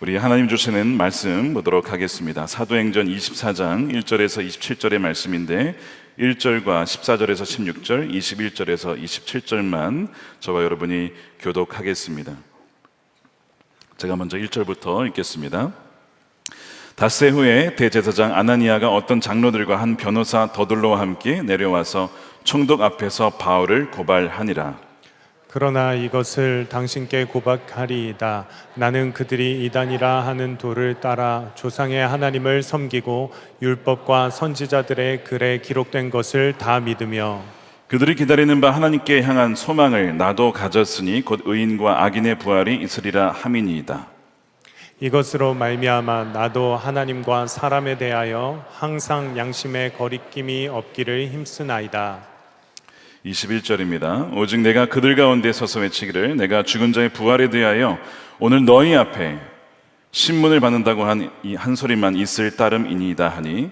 우리 하나님 주시는 말씀 보도록 하겠습니다. 사도행전 24장 1절에서 27절의 말씀인데 1절과 14절에서 16절, 21절에서 27절만 저와 여러분이 교독하겠습니다. 제가 먼저 1절부터 읽겠습니다. 닷새 후에 대제사장 아나니아가 어떤 장로들과 한 변호사 더둘로와 함께 내려와서 총독 앞에서 바울을 고발하니라. 그러나 이것을 당신께 고백하리이다. 나는 그들이 이단이라 하는 도를 따라 조상의 하나님을 섬기고 율법과 선지자들의 글에 기록된 것을 다 믿으며 그들이 기다리는 바 하나님께 향한 소망을 나도 가졌으니 곧 의인과 악인의 부활이 있으리라 함이니이다. 이것으로 말미암아 나도 하나님과 사람에 대하여 항상 양심의 거리낌이 없기를 힘쓰나이다. 21절입니다. 오직 내가 그들 가운데 서서 외치기를 내가 죽은 자의 부활에 대하여 오늘 너희 앞에 신문을 받는다고 한 이 한 소리만 있을 따름이니이다 하니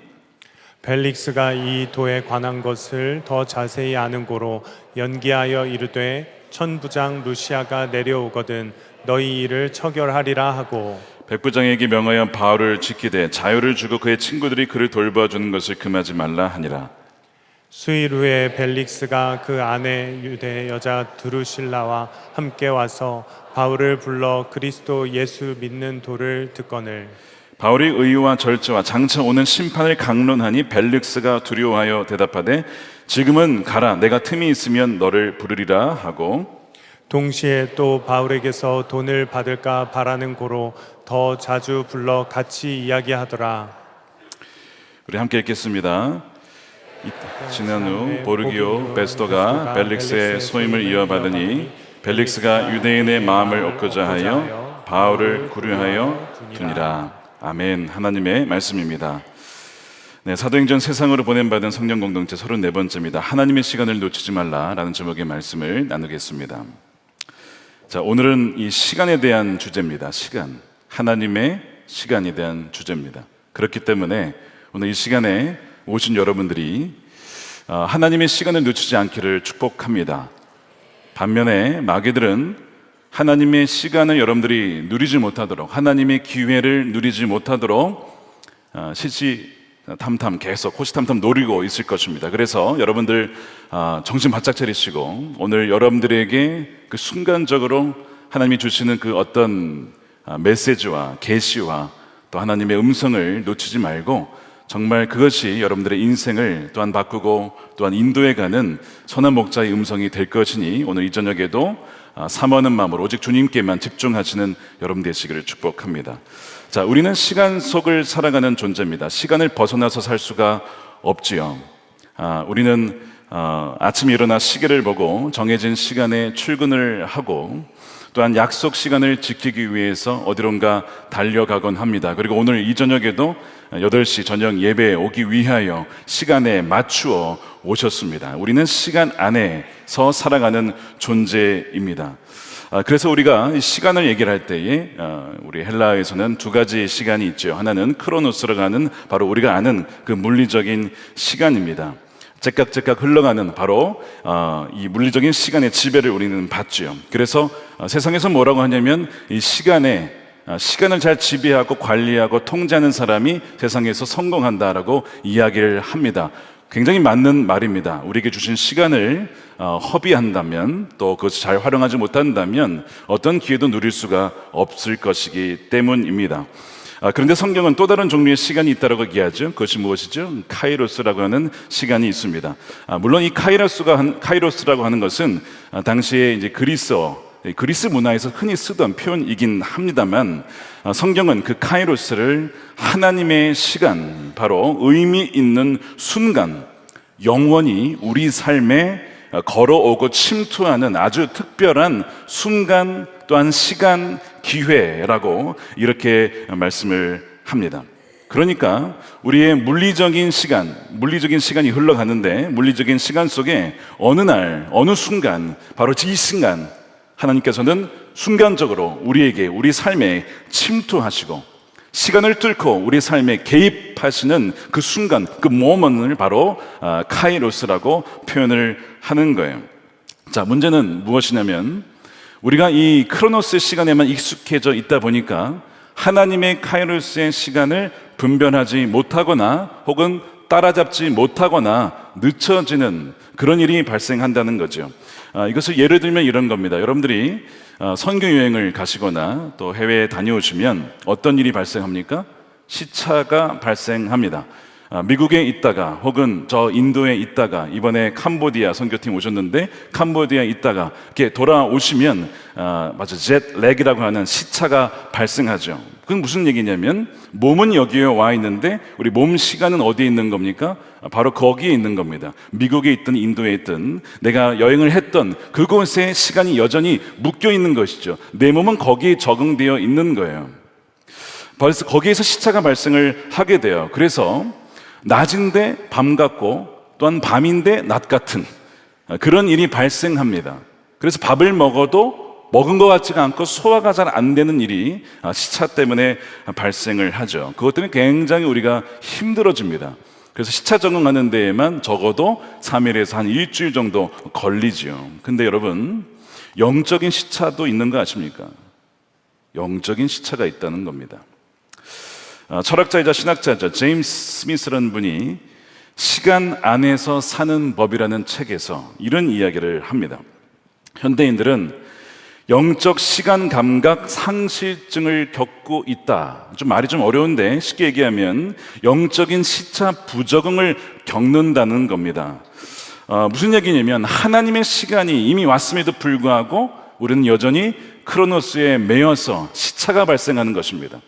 벨릭스가 이 도에 관한 것을 더 자세히 아는 고로 연기하여 이르되 천부장 루시아가 내려오거든 너희 일을 처결하리라 하고 백부장에게 명하여 바울을 지키되 자유를 주고 그의 친구들이 그를 돌봐주는 것을 금하지 말라 하니라. 수일 후에 벨릭스가 그 아내 유대 여자 드루실라와 함께 와서 바울을 불러 그리스도 예수 믿는 도를 듣거늘 바울이 의와 절제와 장차 오는 심판을 강론하니 벨릭스가 두려워하여 대답하되 지금은 가라 내가 틈이 있으면 너를 부르리라 하고 동시에 또 바울에게서 돈을 받을까 바라는 고로 더 자주 불러 같이 이야기하더라. 우리 함께 읽겠습니다. 지난 후 보르기오 베스토가 벨릭스의 소임을 이어받으니 벨릭스가 유대인의 마음을 얻고자 하여 바울을 구류하여 두니라. 아멘. 하나님의 말씀입니다. 네, 사도행전 세상으로 보냄받은 성령 공동체 34번째입니다. 하나님의 시간을 놓치지 말라라는 제목의 말씀을 나누겠습니다. 자, 오늘은 이 시간에 대한 주제입니다. 시간. 하나님의 시간에 대한 주제입니다. 그렇기 때문에 오늘 이 시간에 오신 여러분들이 하나님의 시간을 놓치지 않기를 축복합니다. 반면에 마귀들은 하나님의 시간을 여러분들이 누리지 못하도록, 하나님의 기회를 누리지 못하도록 시시탐탐 계속 호시탐탐 노리고 있을 것입니다. 그래서 여러분들 정신 바짝 차리시고 오늘 여러분들에게 그 순간적으로 하나님이 주시는 그 어떤 메시지와 계시와 또 하나님의 음성을 놓치지 말고 정말 그것이 여러분들의 인생을 또한 바꾸고 또한 인도해가는 선한 목자의 음성이 될 것이니 오늘 이 저녁에도 삼원한 마음으로 오직 주님께만 집중하시는 여러분 되시기를 축복합니다. 자, 우리는 시간 속을 살아가는 존재입니다. 시간을 벗어나서 살 수가 없지요. 우리는 아침에 일어나 시계를 보고 정해진 시간에 출근을 하고 또한 약속 시간을 지키기 위해서 어디론가 달려가곤 합니다. 그리고 오늘 이 저녁에도 8시 저녁 예배에 오기 위하여 시간에 맞추어 오셨습니다. 우리는 시간 안에서 살아가는 존재입니다. 그래서 우리가 시간을 얘기를 할 때에 우리 헬라어에서는 두 가지 시간이 있죠. 하나는 크로노스라고 하는 바로 우리가 아는 그 물리적인 시간입니다. 째깍째깍 흘러가는 바로 이 물리적인 시간의 지배를 우리는 받죠. 그래서 세상에서 뭐라고 하냐면 이 시간을 잘 지배하고 관리하고 통제하는 사람이 세상에서 성공한다라고 이야기를 합니다. 굉장히 맞는 말입니다. 우리에게 주신 시간을 허비한다면 또 그것을 잘 활용하지 못한다면 어떤 기회도 누릴 수가 없을 것이기 때문입니다. 그런데 성경은 또 다른 종류의 시간이 있다고 얘기하죠. 그것이 무엇이죠? 카이로스라고 하는 시간이 있습니다. 물론 이 카이로스라고 하는 것은 당시에 이제 그리스 문화에서 흔히 쓰던 표현이긴 합니다만 성경은 그 카이로스를 하나님의 시간, 바로 의미 있는 순간, 영원히 우리 삶에 걸어오고 침투하는 아주 특별한 순간 또한 시간, 기회라고 이렇게 말씀을 합니다. 그러니까 우리의 물리적인 시간이 흘러가는데 물리적인 시간 속에 어느 날, 어느 순간, 바로 이 순간 하나님께서는 순간적으로 우리 삶에 침투하시고 시간을 뚫고 우리 삶에 개입하시는 그 순간, 그 모먼을 바로 카이로스라고 표현을 하는 거예요. 자, 문제는 무엇이냐면 우리가 이 크로노스 시간에만 익숙해져 있다 보니까 하나님의 카이로스의 시간을 분별하지 못하거나 혹은 따라잡지 못하거나 늦춰지는 그런 일이 발생한다는 거죠. 이것을 예를 들면 이런 겁니다. 여러분들이 선교 여행을 가시거나 또 해외에 다녀오시면 어떤 일이 발생합니까? 시차가 발생합니다. 미국에 있다가 혹은 저 인도에 있다가 이번에 캄보디아 선교팀 오셨는데 캄보디아에 있다가 이렇게 돌아오시면 맞아 젯렉이라고 하는 시차가 발생하죠. 그건 무슨 얘기냐면 몸은 여기에 와 있는데 우리 몸 시간은 어디에 있는 겁니까? 바로 거기에 있는 겁니다. 미국에 있든 인도에 있든 내가 여행을 했던 그곳에 시간이 여전히 묶여 있는 것이죠. 내 몸은 거기에 적응되어 있는 거예요. 벌써 거기에서 시차가 발생을 하게 돼요. 그래서 낮인데 밤 같고 또한 밤인데 낮 같은 그런 일이 발생합니다. 그래서 밥을 먹어도 먹은 것 같지가 않고 소화가 잘 안 되는 일이 시차 때문에 발생을 하죠. 그것 때문에 굉장히 우리가 힘들어집니다. 그래서 시차 적응하는 데에만 적어도 3일에서 한 일주일 정도 걸리죠. 근데 여러분, 영적인 시차도 있는 거 아십니까? 영적인 시차가 있다는 겁니다. 철학자이자 신학자죠. 제임스 스미스라는 분이 시간 안에서 사는 법이라는 책에서 이런 이야기를 합니다. 현대인들은 영적 시간 감각 상실증을 겪고 있다. 좀 말이 좀 어려운데 쉽게 얘기하면 영적인 시차 부적응을 겪는다는 겁니다. 무슨 얘기냐면 하나님의 시간이 이미 왔음에도 불구하고 우리는 여전히 크로노스에 매여서 시차가 발생하는 것입니다.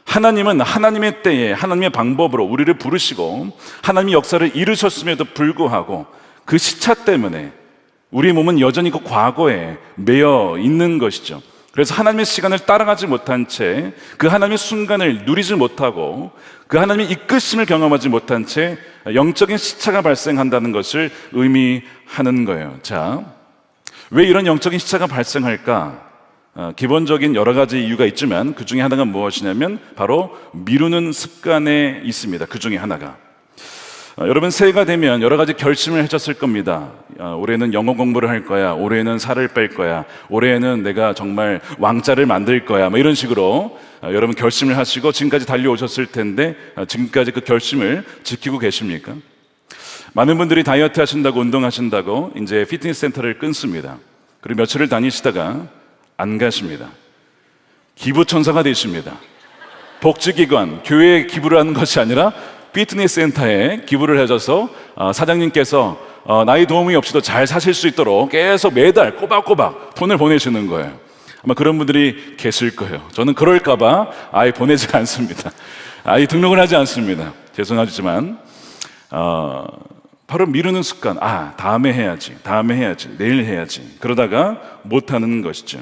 하나님은 하나님의 때에 하나님의 방법으로 우리를 부르시고 하나님의 역사를 이루셨음에도 불구하고 그 시차 때문에 우리 몸은 여전히 그 과거에 매여 있는 것이죠. 그래서 하나님의 시간을 따라가지 못한 채 그 하나님의 순간을 누리지 못하고 그 하나님의 이끄심을 경험하지 못한 채 영적인 시차가 발생한다는 것을 의미하는 거예요. 자, 왜 이런 영적인 시차가 발생할까? 기본적인 여러 가지 이유가 있지만 그 중에 하나가 무엇이냐면 바로 미루는 습관에 있습니다. 그 중에 하나가 여러분 새해가 되면 여러 가지 결심을 하셨을 겁니다. 올해는 영어 공부를 할 거야, 올해는 살을 뺄 거야, 올해는 내가 정말 왕자를 만들 거야, 뭐 이런 식으로 여러분 결심을 하시고 지금까지 달려오셨을 텐데 지금까지 그 결심을 지키고 계십니까? 많은 분들이 다이어트 하신다고 운동하신다고 이제 피트니스 센터를 끊습니다. 그리고 며칠을 다니시다가 안 가십니다. 기부천사가 되십니다. 복지기관, 교회에 기부를 하는 것이 아니라 피트니스 센터에 기부를 해줘서 사장님께서 나의 도움이 없이도 잘 사실 수 있도록 계속 매달 꼬박꼬박 돈을 보내시는 거예요. 아마 그런 분들이 계실 거예요. 저는 그럴까봐 아예 보내지 않습니다. 아예 등록을 하지 않습니다. 죄송하지만 바로 미루는 습관. 다음에 해야지, 내일 해야지. 그러다가 못하는 것이죠.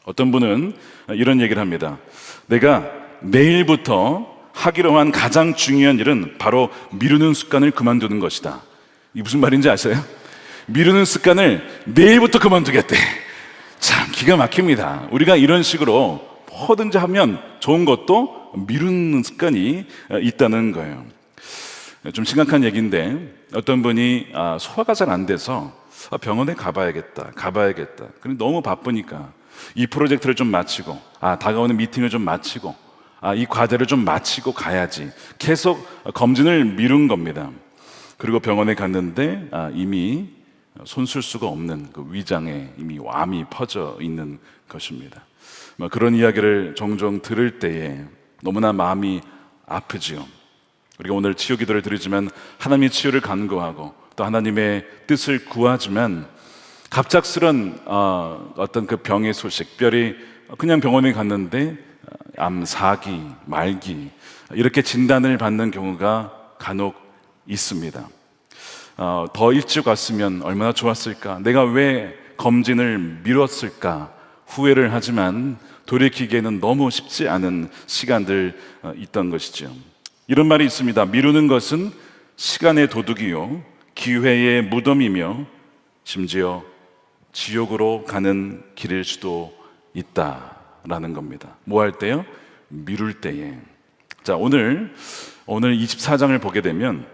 어떤 분은 이런 얘기를 합니다. 내가 내일부터 하기로 한 가장 중요한 일은 바로 미루는 습관을 그만두는 것이다. 이게 무슨 말인지 아세요? 미루는 습관을 내일부터 그만두겠대. 참 기가 막힙니다. 우리가 이런 식으로 뭐든지 하면 좋은 것도 미루는 습관이 있다는 거예요. 좀 심각한 얘기인데 어떤 분이 소화가 잘 안 돼서 병원에 가봐야겠다. 근데 너무 바쁘니까 이 프로젝트를 좀 마치고 다가오는 미팅을 좀 마치고 이 과제를 좀 마치고 가야지. 계속 검진을 미룬 겁니다. 그리고 병원에 갔는데 이미 손쓸 수가 없는 그 위장에 이미 암이 퍼져 있는 것입니다. 그런 이야기를 종종 들을 때에 너무나 마음이 아프지요. 우리가 오늘 치유 기도를 드리지만 하나님의 치유를 간구하고 또 하나님의 뜻을 구하지만 갑작스런 어떤 그 병의 소식, 특별히 그냥 병원에 갔는데 암 4기, 말기 이렇게 진단을 받는 경우가 간혹 있습니다. 더 일찍 왔으면 얼마나 좋았을까, 내가 왜 검진을 미뤘을까 후회를 하지만 돌이키기에는 너무 쉽지 않은 시간들 있던 것이죠. 이런 말이 있습니다. 미루는 것은 시간의 도둑이요 기회의 무덤이며 심지어 지옥으로 가는 길일 수도 있다라는 겁니다. 뭐 할 때요? 미룰 때에. 자, 오늘 24장을 보게 되면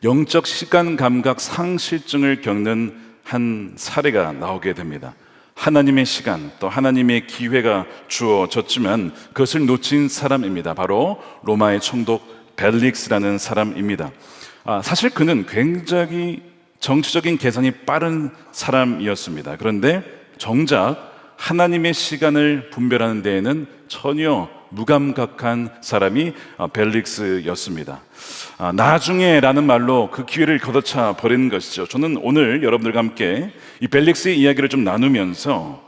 영적 시간 감각 상실증을 겪는 한 사례가 나오게 됩니다. 하나님의 시간, 또 하나님의 기회가 주어졌지만 그것을 놓친 사람입니다. 바로 로마의 총독 벨릭스라는 사람입니다. 사실 그는 굉장히 정치적인 계산이 빠른 사람이었습니다. 그런데 정작 하나님의 시간을 분별하는 데에는 전혀 무감각한 사람이 벨릭스였습니다. 나중에라는 말로 그 기회를 걷어차 버리는 것이죠. 저는 오늘 여러분들과 함께 이 벨릭스의 이야기를 좀 나누면서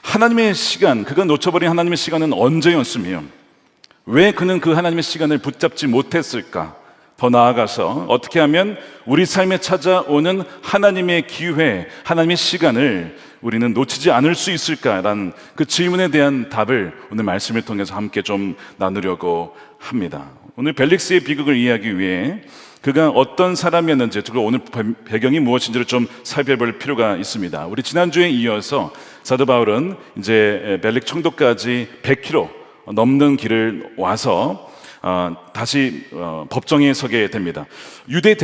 하나님의 시간, 그가 놓쳐버린 하나님의 시간은 언제였으며 왜 그는 그 하나님의 시간을 붙잡지 못했을까? 더 나아가서 어떻게 하면 우리 삶에 찾아오는 하나님의 기회, 하나님의 시간을 우리는 놓치지 않을 수 있을까라는 그 질문에 대한 답을 오늘 말씀을 통해서 함께 좀 나누려고 합니다. 오늘 벨릭스의 비극을 이해하기 위해 그가 어떤 사람이었는지, 그리고 오늘 배경이 무엇인지를 좀 살펴볼 필요가 있습니다. 우리 지난주에 이어서 사도 바울은 이제 벨릭 총독까지 100km 넘는 길을 와서 다시 법정에 서게 됩니다. 유대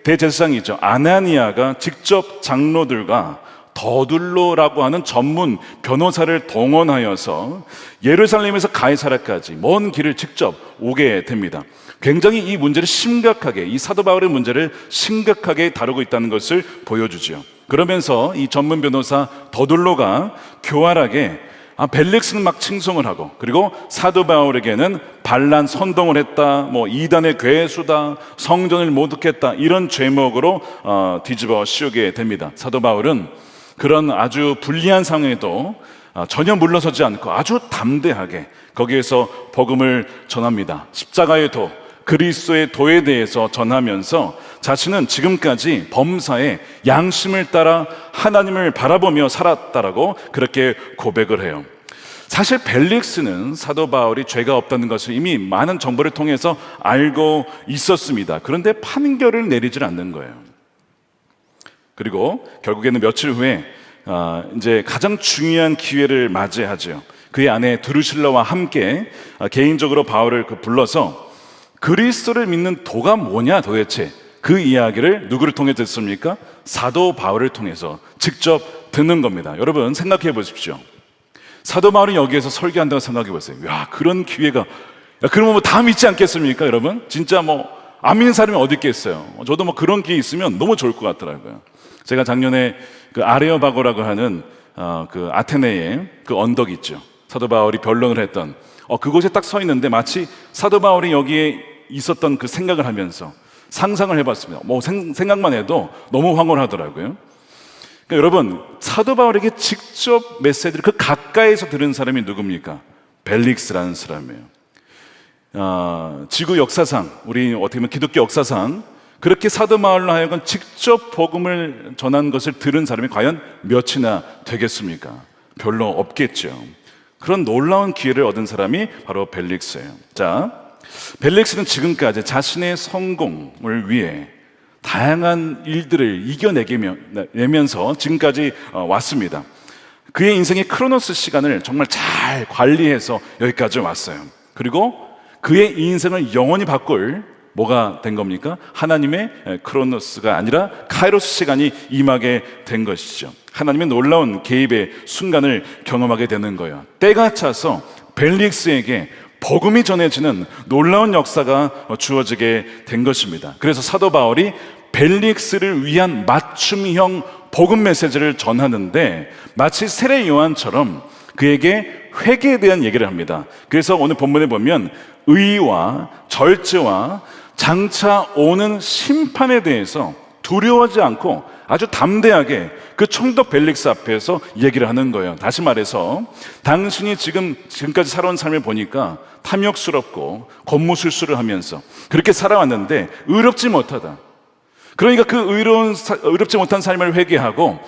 대제사장이죠. 아나니아가 직접 장로들과 더둘로라고 하는 전문 변호사를 동원하여서 예루살렘에서 가이사라까지 먼 길을 직접 오게 됩니다. 굉장히 이 문제를 심각하게, 이 사도 바울의 문제를 심각하게 다루고 있다는 것을 보여주죠. 그러면서 이 전문 변호사 더둘로가 교활하게 벨릭스는 막 칭송을 하고, 그리고 사도 바울에게는 반란 선동을 했다, 이단의 괴수다, 성전을 모독했다, 이런 죄목으로 뒤집어 씌우게 됩니다. 사도 바울은 그런 아주 불리한 상황에도 전혀 물러서지 않고 아주 담대하게 거기에서 복음을 전합니다. 십자가의 도, 그리스도의 도에 대해서 전하면서 자신은 지금까지 범사의 양심을 따라 하나님을 바라보며 살았다라고 그렇게 고백을 해요. 사실 벨릭스는 사도 바울이 죄가 없다는 것을 이미 많은 정보를 통해서 알고 있었습니다. 그런데 판결을 내리질 않는 거예요. 그리고 결국에는 며칠 후에 이제 가장 중요한 기회를 맞이하죠. 그의 아내 드루실라와 함께 개인적으로 바울을 불러서 그리스도를 믿는 도가 뭐냐 도대체, 그 이야기를 누구를 통해 듣습니까? 사도 바울을 통해서 직접 듣는 겁니다. 여러분 생각해 보십시오. 사도 바울이 여기에서 설교한다고 생각해 보세요. 야, 그런 기회가, 그러면 다 믿지 않겠습니까? 여러분 진짜 안 믿는 사람이 어디 있겠어요. 저도 그런 기회 있으면 너무 좋을 것 같더라고요. 제가 작년에 그 아레오바고라고 하는 그 아테네의 그 언덕 있죠. 사도 바울이 변론을 했던 그곳에 딱 서 있는데 마치 사도 바울이 여기에 있었던 그 생각을 하면서 상상을 해봤습니다. 생각만 해도 너무 황홀하더라고요. 그러니까 여러분, 사도 바울에게 직접 메시지를 그 가까이서 들은 사람이 누굽니까? 벨릭스라는 사람이에요. 지구 역사상, 우리 어떻게 보면 기독교 역사상 그렇게 사도 바울로 하여금 직접 복음을 전한 것을 들은 사람이 과연 몇이나 되겠습니까? 별로 없겠죠. 그런 놀라운 기회를 얻은 사람이 바로 벨릭스예요. 자, 벨릭스는 지금까지 자신의 성공을 위해 다양한 일들을 이겨내면서 지금까지 왔습니다. 그의 인생의 크로노스 시간을 정말 잘 관리해서 여기까지 왔어요. 그리고 그의 인생을 영원히 바꿀 뭐가 된 겁니까? 하나님의 크로노스가 아니라 카이로스 시간이 임하게 된 것이죠. 하나님의 놀라운 개입의 순간을 경험하게 되는 거예요. 때가 차서 벨릭스에게 복음이 전해지는 놀라운 역사가 주어지게 된 것입니다. 그래서 사도 바울이 벨릭스를 위한 맞춤형 복음 메시지를 전하는데 마치 세례 요한처럼 그에게 회개에 대한 얘기를 합니다. 그래서 오늘 본문에 보면 의와 절제와 장차 오는 심판에 대해서 두려워하지 않고 아주 담대하게 그 총독 벨릭스 앞에서 얘기를 하는 거예요. 다시 말해서 당신이 지금까지 살아온 삶을 보니까 탐욕스럽고 권무술수를 하면서 그렇게 살아왔는데 의롭지 못하다. 그러니까 그 의롭지 못한 삶을 회개하고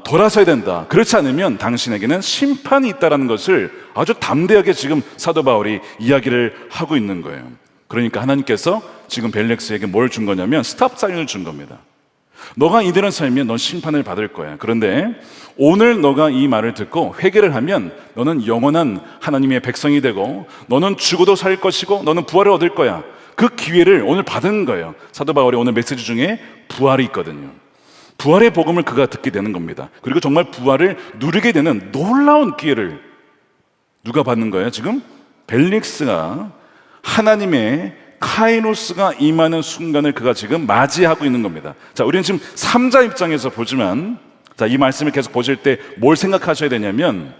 돌아서야 된다. 그렇지 않으면 당신에게는 심판이 있다는 것을 아주 담대하게 지금 사도 바울이 이야기를 하고 있는 거예요. 그러니까 하나님께서 지금 벨릭스에게 뭘 준 거냐면 스탑 사인을 준 겁니다. 너가 이대로 살면 넌 심판을 받을 거야. 그런데 오늘 너가 이 말을 듣고 회개를 하면 너는 영원한 하나님의 백성이 되고 너는 죽어도 살 것이고 너는 부활을 얻을 거야. 그 기회를 오늘 받은 거예요. 사도 바울의 오늘 메시지 중에 부활이 있거든요. 부활의 복음을 그가 듣게 되는 겁니다. 그리고 정말 부활을 누리게 되는 놀라운 기회를 누가 받는 거예요? 지금 벨릭스가 하나님의 카이로스가 임하는 순간을 그가 지금 맞이하고 있는 겁니다. 자, 우리는 지금 3자 입장에서 보지만, 자, 이 말씀을 계속 보실 때 뭘 생각하셔야 되냐면,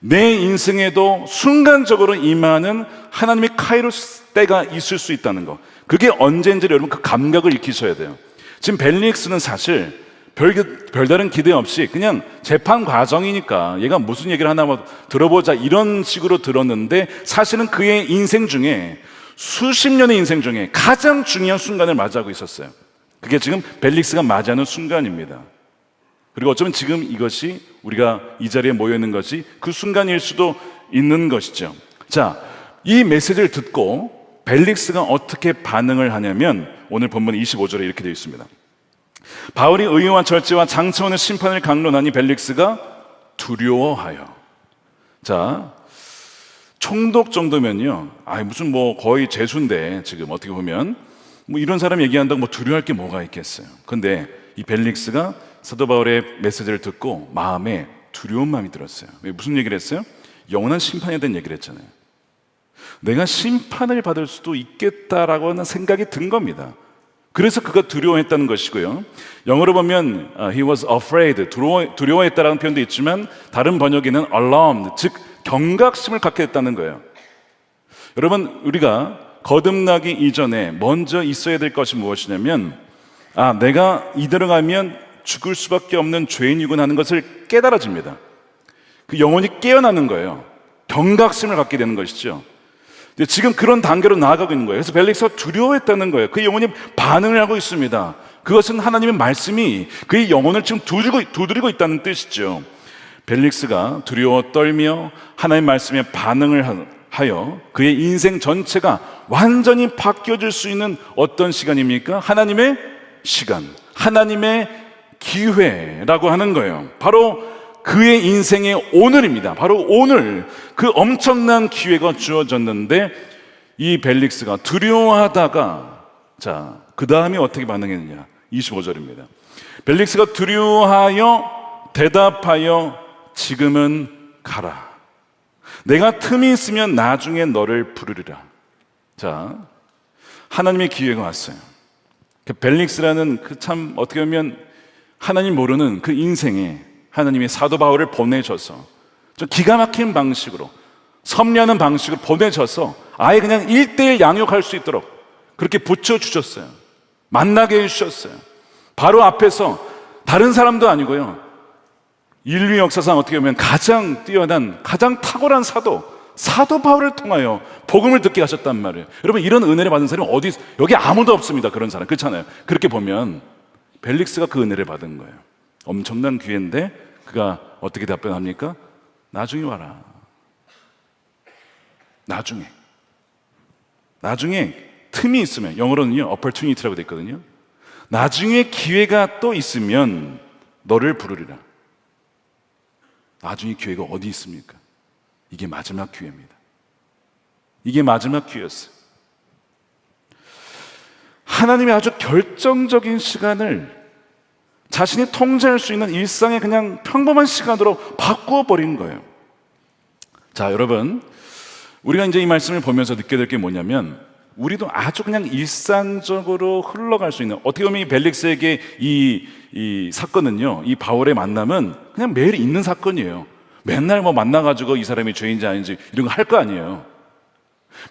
내 인생에도 순간적으로 임하는 하나님의 카이로스 때가 있을 수 있다는 거. 그게 언제인지 여러분 그 감각을 익히셔야 돼요. 지금 벨릭스는 사실 별다른 기대 없이 그냥 재판 과정이니까 얘가 무슨 얘기를 하나 뭐 들어보자 이런 식으로 들었는데, 사실은 그의 인생 중에 수십 년의 인생 중에 가장 중요한 순간을 맞이하고 있었어요. 그게 지금 벨릭스가 맞이하는 순간입니다. 그리고 어쩌면 지금 이것이 우리가 이 자리에 모여 있는 것이 그 순간일 수도 있는 것이죠. 자, 이 메시지를 듣고 벨릭스가 어떻게 반응을 하냐면 오늘 본문 25절에 이렇게 되어 있습니다. 바울이 의와 절제와 장차오는 심판을 강론하니 벨릭스가 두려워하여. 자, 총독 정도면요, 무슨 뭐 거의 죄수인데 지금 어떻게 보면 뭐 이런 사람 얘기한다고 뭐 두려워할 게 뭐가 있겠어요. 근데 이 벨릭스가 사도 바울의 메시지를 듣고 마음에 두려운 마음이 들었어요. 왜? 무슨 얘기를 했어요? 영원한 심판에 대한 얘기를 했잖아요. 내가 심판을 받을 수도 있겠다라고 하는 생각이 든 겁니다. 그래서 그가 두려워했다는 것이고요. 영어로 보면 he was afraid, 두려워했다라는 표현도 있지만 다른 번역에는 alarmed, 즉 경각심을 갖게 됐다는 거예요. 여러분, 우리가 거듭나기 이전에 먼저 있어야 될 것이 무엇이냐면, 내가 이대로 가면 죽을 수밖에 없는 죄인이구나 하는 것을 깨달아집니다. 그 영혼이 깨어나는 거예요. 경각심을 갖게 되는 것이죠. 지금 그런 단계로 나아가고 있는 거예요. 그래서 벨릭스가 두려워했다는 거예요. 그의 영혼이 반응을 하고 있습니다. 그것은 하나님의 말씀이 그의 영혼을 지금 두드리고 있다는 뜻이죠. 벨릭스가 두려워 떨며 하나님의 말씀에 반응을 하여 그의 인생 전체가 완전히 바뀌어질 수 있는 어떤 시간입니까? 하나님의 시간, 하나님의 기회라고 하는 거예요. 바로 그의 인생의 오늘입니다. 바로 오늘 그 엄청난 기회가 주어졌는데, 이 벨릭스가 두려워하다가, 자, 그 다음에 어떻게 반응했느냐? 25절입니다. 벨릭스가 두려워하여 대답하여 지금은 가라. 내가 틈이 있으면 나중에 너를 부르리라. 자, 하나님의 기회가 왔어요. 벨릭스라는 그 참 어떻게 보면 하나님 모르는 그 인생에 하나님이 사도 바울을 보내셔서 좀 기가 막힌 방식으로, 섭리하는 방식으로 보내셔서 아예 그냥 1:1 양육할 수 있도록 그렇게 붙여주셨어요. 만나게 해주셨어요. 바로 앞에서 다른 사람도 아니고요, 인류 역사상 어떻게 보면 가장 뛰어난, 가장 탁월한 사도 바울을 통하여 복음을 듣게 하셨단 말이에요. 여러분, 이런 은혜를 받은 사람이 여기 아무도 없습니다. 그런 사람, 그렇잖아요. 그렇게 보면 벨릭스가 그 은혜를 받은 거예요. 엄청난 기회인데 그가 어떻게 답변합니까? 나중에 와라. 나중에 틈이 있으면, 영어로는요 opportunity라고 되어 있거든요. 나중에 기회가 또 있으면 너를 부르리라. 나중에 기회가 어디 있습니까? 이게 마지막 기회입니다. 이게 마지막 기회였어요. 하나님의 아주 결정적인 시간을 자신이 통제할 수 있는 일상의 그냥 평범한 시간으로 바꾸어 버린 거예요. 자, 여러분, 우리가 이제 이 말씀을 보면서 느끼게 될 게 뭐냐면, 우리도 아주 그냥 일상적으로 흘러갈 수 있는, 어떻게 보면 이 벨릭스에게 이 사건은요, 이 바울의 만남은 그냥 매일 있는 사건이에요. 맨날 뭐 만나가지고 이 사람이 죄인지 아닌지 이런 거 할 거 아니에요.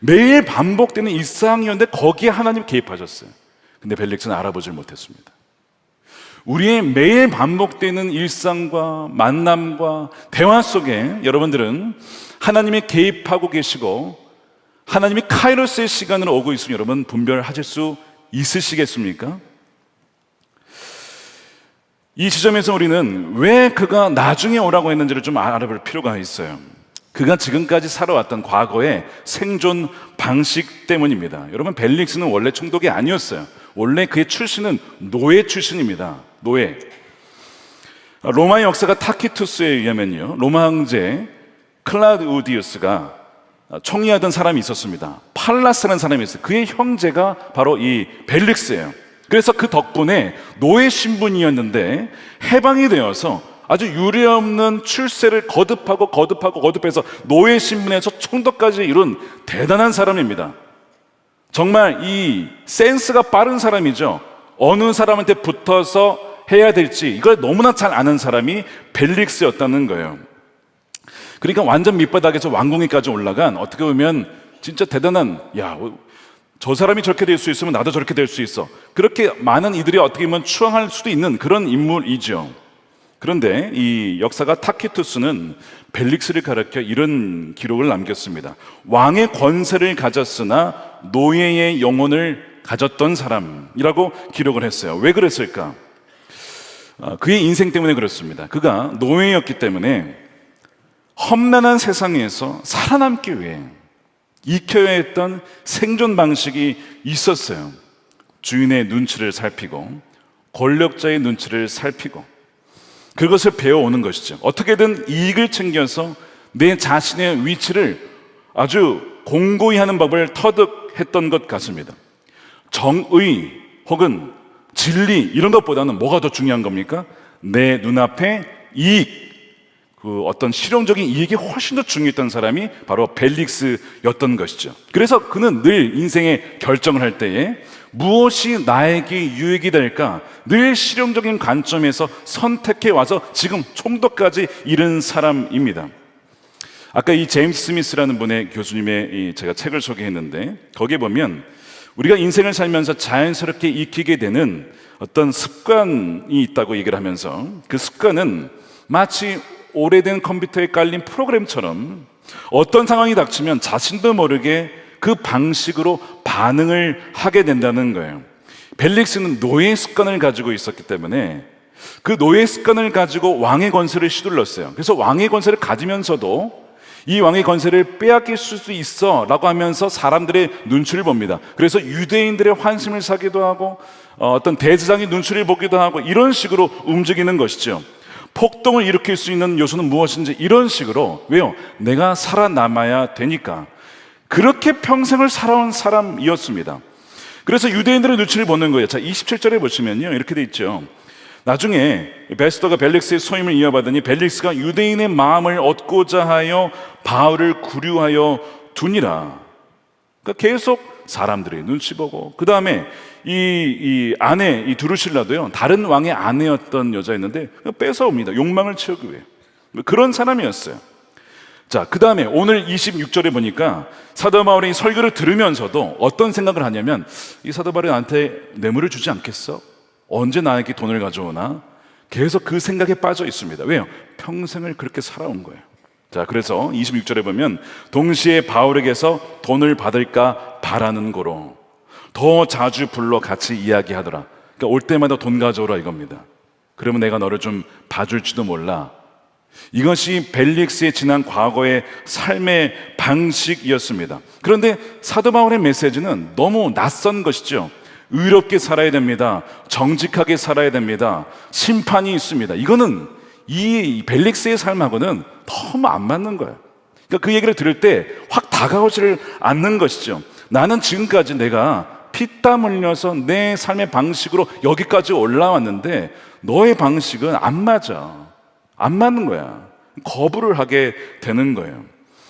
매일 반복되는 일상이었는데 거기에 하나님 개입하셨어요. 근데 벨릭스는 알아보질 못했습니다. 우리의 매일 반복되는 일상과 만남과 대화 속에 여러분들은 하나님이 개입하고 계시고 하나님이 카이로스의 시간으로 오고 있으면 여러분 분별하실 수 있으시겠습니까? 이 지점에서 우리는 왜 그가 나중에 오라고 했는지를 좀 알아볼 필요가 있어요. 그가 지금까지 살아왔던 과거의 생존 방식 때문입니다. 여러분, 벨릭스는 원래 총독이 아니었어요. 원래 그의 출신은 노예 출신입니다. 노예. 로마의 역사가 타키투스에 의하면요, 로마 황제 클라우디우스가 총리하던 사람이 있었습니다. 팔라스라는 사람이 있어요. 그의 형제가 바로 이 벨릭스예요. 그래서 그 덕분에 노예 신분이었는데 해방이 되어서 아주 유례없는 출세를 거듭해서 노예 신분에서 총독까지 이룬 대단한 사람입니다. 정말 이 센스가 빠른 사람이죠. 어느 사람한테 붙어서 해야 될지 이걸 너무나 잘 아는 사람이 벨릭스였다는 거예요. 그러니까 완전 밑바닥에서 왕궁에까지 올라간, 어떻게 보면 진짜 대단한, 저 사람이 저렇게 될 수 있으면 나도 저렇게 될 수 있어, 그렇게 많은 이들이 어떻게 보면 추앙할 수도 있는 그런 인물이죠. 그런데 이 역사가 타키투스는 벨릭스를 가리켜 이런 기록을 남겼습니다. 왕의 권세를 가졌으나 노예의 영혼을 가졌던 사람이라고 기록을 했어요. 왜 그랬을까? 그의 인생 때문에 그렇습니다. 그가 노예였기 때문에 험난한 세상에서 살아남기 위해 익혀야 했던 생존 방식이 있었어요. 주인의 눈치를 살피고 권력자의 눈치를 살피고 그것을 배워오는 것이죠. 어떻게든 이익을 챙겨서 내 자신의 위치를 아주 공고히 하는 법을 터득했던 것 같습니다. 정의 혹은 진리 이런 것보다는 뭐가 더 중요한 겁니까? 내 눈앞에 이익, 그 어떤 실용적인 이익이 훨씬 더 중요했던 사람이 바로 벨릭스였던 것이죠. 그래서 그는 늘 인생의 결정을 할 때에 무엇이 나에게 유익이 될까 늘 실용적인 관점에서 선택해 와서 지금 총독까지 이른 사람입니다. 아까 이 제임스 스미스라는 분의 교수님의 제가 책을 소개했는데 거기에 보면 우리가 인생을 살면서 자연스럽게 익히게 되는 어떤 습관이 있다고 얘기를 하면서 그 습관은 마치 오래된 컴퓨터에 깔린 프로그램처럼 어떤 상황이 닥치면 자신도 모르게 그 방식으로 반응을 하게 된다는 거예요. 벨릭스는 노예 습관을 가지고 있었기 때문에 그 노예 습관을 가지고 왕의 권세를 휘둘렀어요. 그래서 왕의 권세를 가지면서도 이 왕의 권세를 빼앗길 수도 있어 라고 하면서 사람들의 눈치를 봅니다. 그래서 유대인들의 환심을 사기도 하고 어떤 대제사장의 눈치를 보기도 하고 이런 식으로 움직이는 것이죠. 폭동을 일으킬 수 있는 요소는 무엇인지 이런 식으로, 왜요? 내가 살아남아야 되니까. 그렇게 평생을 살아온 사람이었습니다. 그래서 유대인들의 눈치를 보는 거예요. 자, 27절에 보시면요 이렇게 돼 있죠. 나중에 베스더가 벨릭스의 소임을 이어받으니 벨릭스가 유대인의 마음을 얻고자 하여 바울을 구류하여 두니라. 그러니까 계속 사람들의 눈치 보고, 그 다음에 이 아내, 이 두루실라도요 다른 왕의 아내였던 여자였는데 뺏어옵니다. 욕망을 채우기 위해. 그런 사람이었어요. 자, 그 다음에 오늘 26절에 보니까 사도 바울이 설교를 들으면서도 어떤 생각을 하냐면, 이 사도 바울이 나한테 뇌물을 주지 않겠어? 언제 나에게 돈을 가져오나? 계속 그 생각에 빠져 있습니다. 왜요? 평생을 그렇게 살아온 거예요. 자, 그래서 26절에 보면 동시에 바울에게서 돈을 받을까 바라는 고로 더 자주 불러 같이 이야기하더라. 그러니까 올 때마다 돈 가져오라 이겁니다. 그러면 내가 너를 좀 봐줄지도 몰라. 이것이 벨릭스의 지난 과거의 삶의 방식이었습니다. 그런데 사도 바울의 메시지는 너무 낯선 것이죠. 의롭게 살아야 됩니다. 정직하게 살아야 됩니다. 심판이 있습니다. 이거는 이 벨릭스의 삶하고는 너무 안 맞는 거예요. 그러니까 그 얘기를 들을 때 확 다가오지를 않는 것이죠. 나는 지금까지 내가 피땀 흘려서 내 삶의 방식으로 여기까지 올라왔는데 너의 방식은 안 맞아. 안 맞는 거야. 거부를 하게 되는 거예요.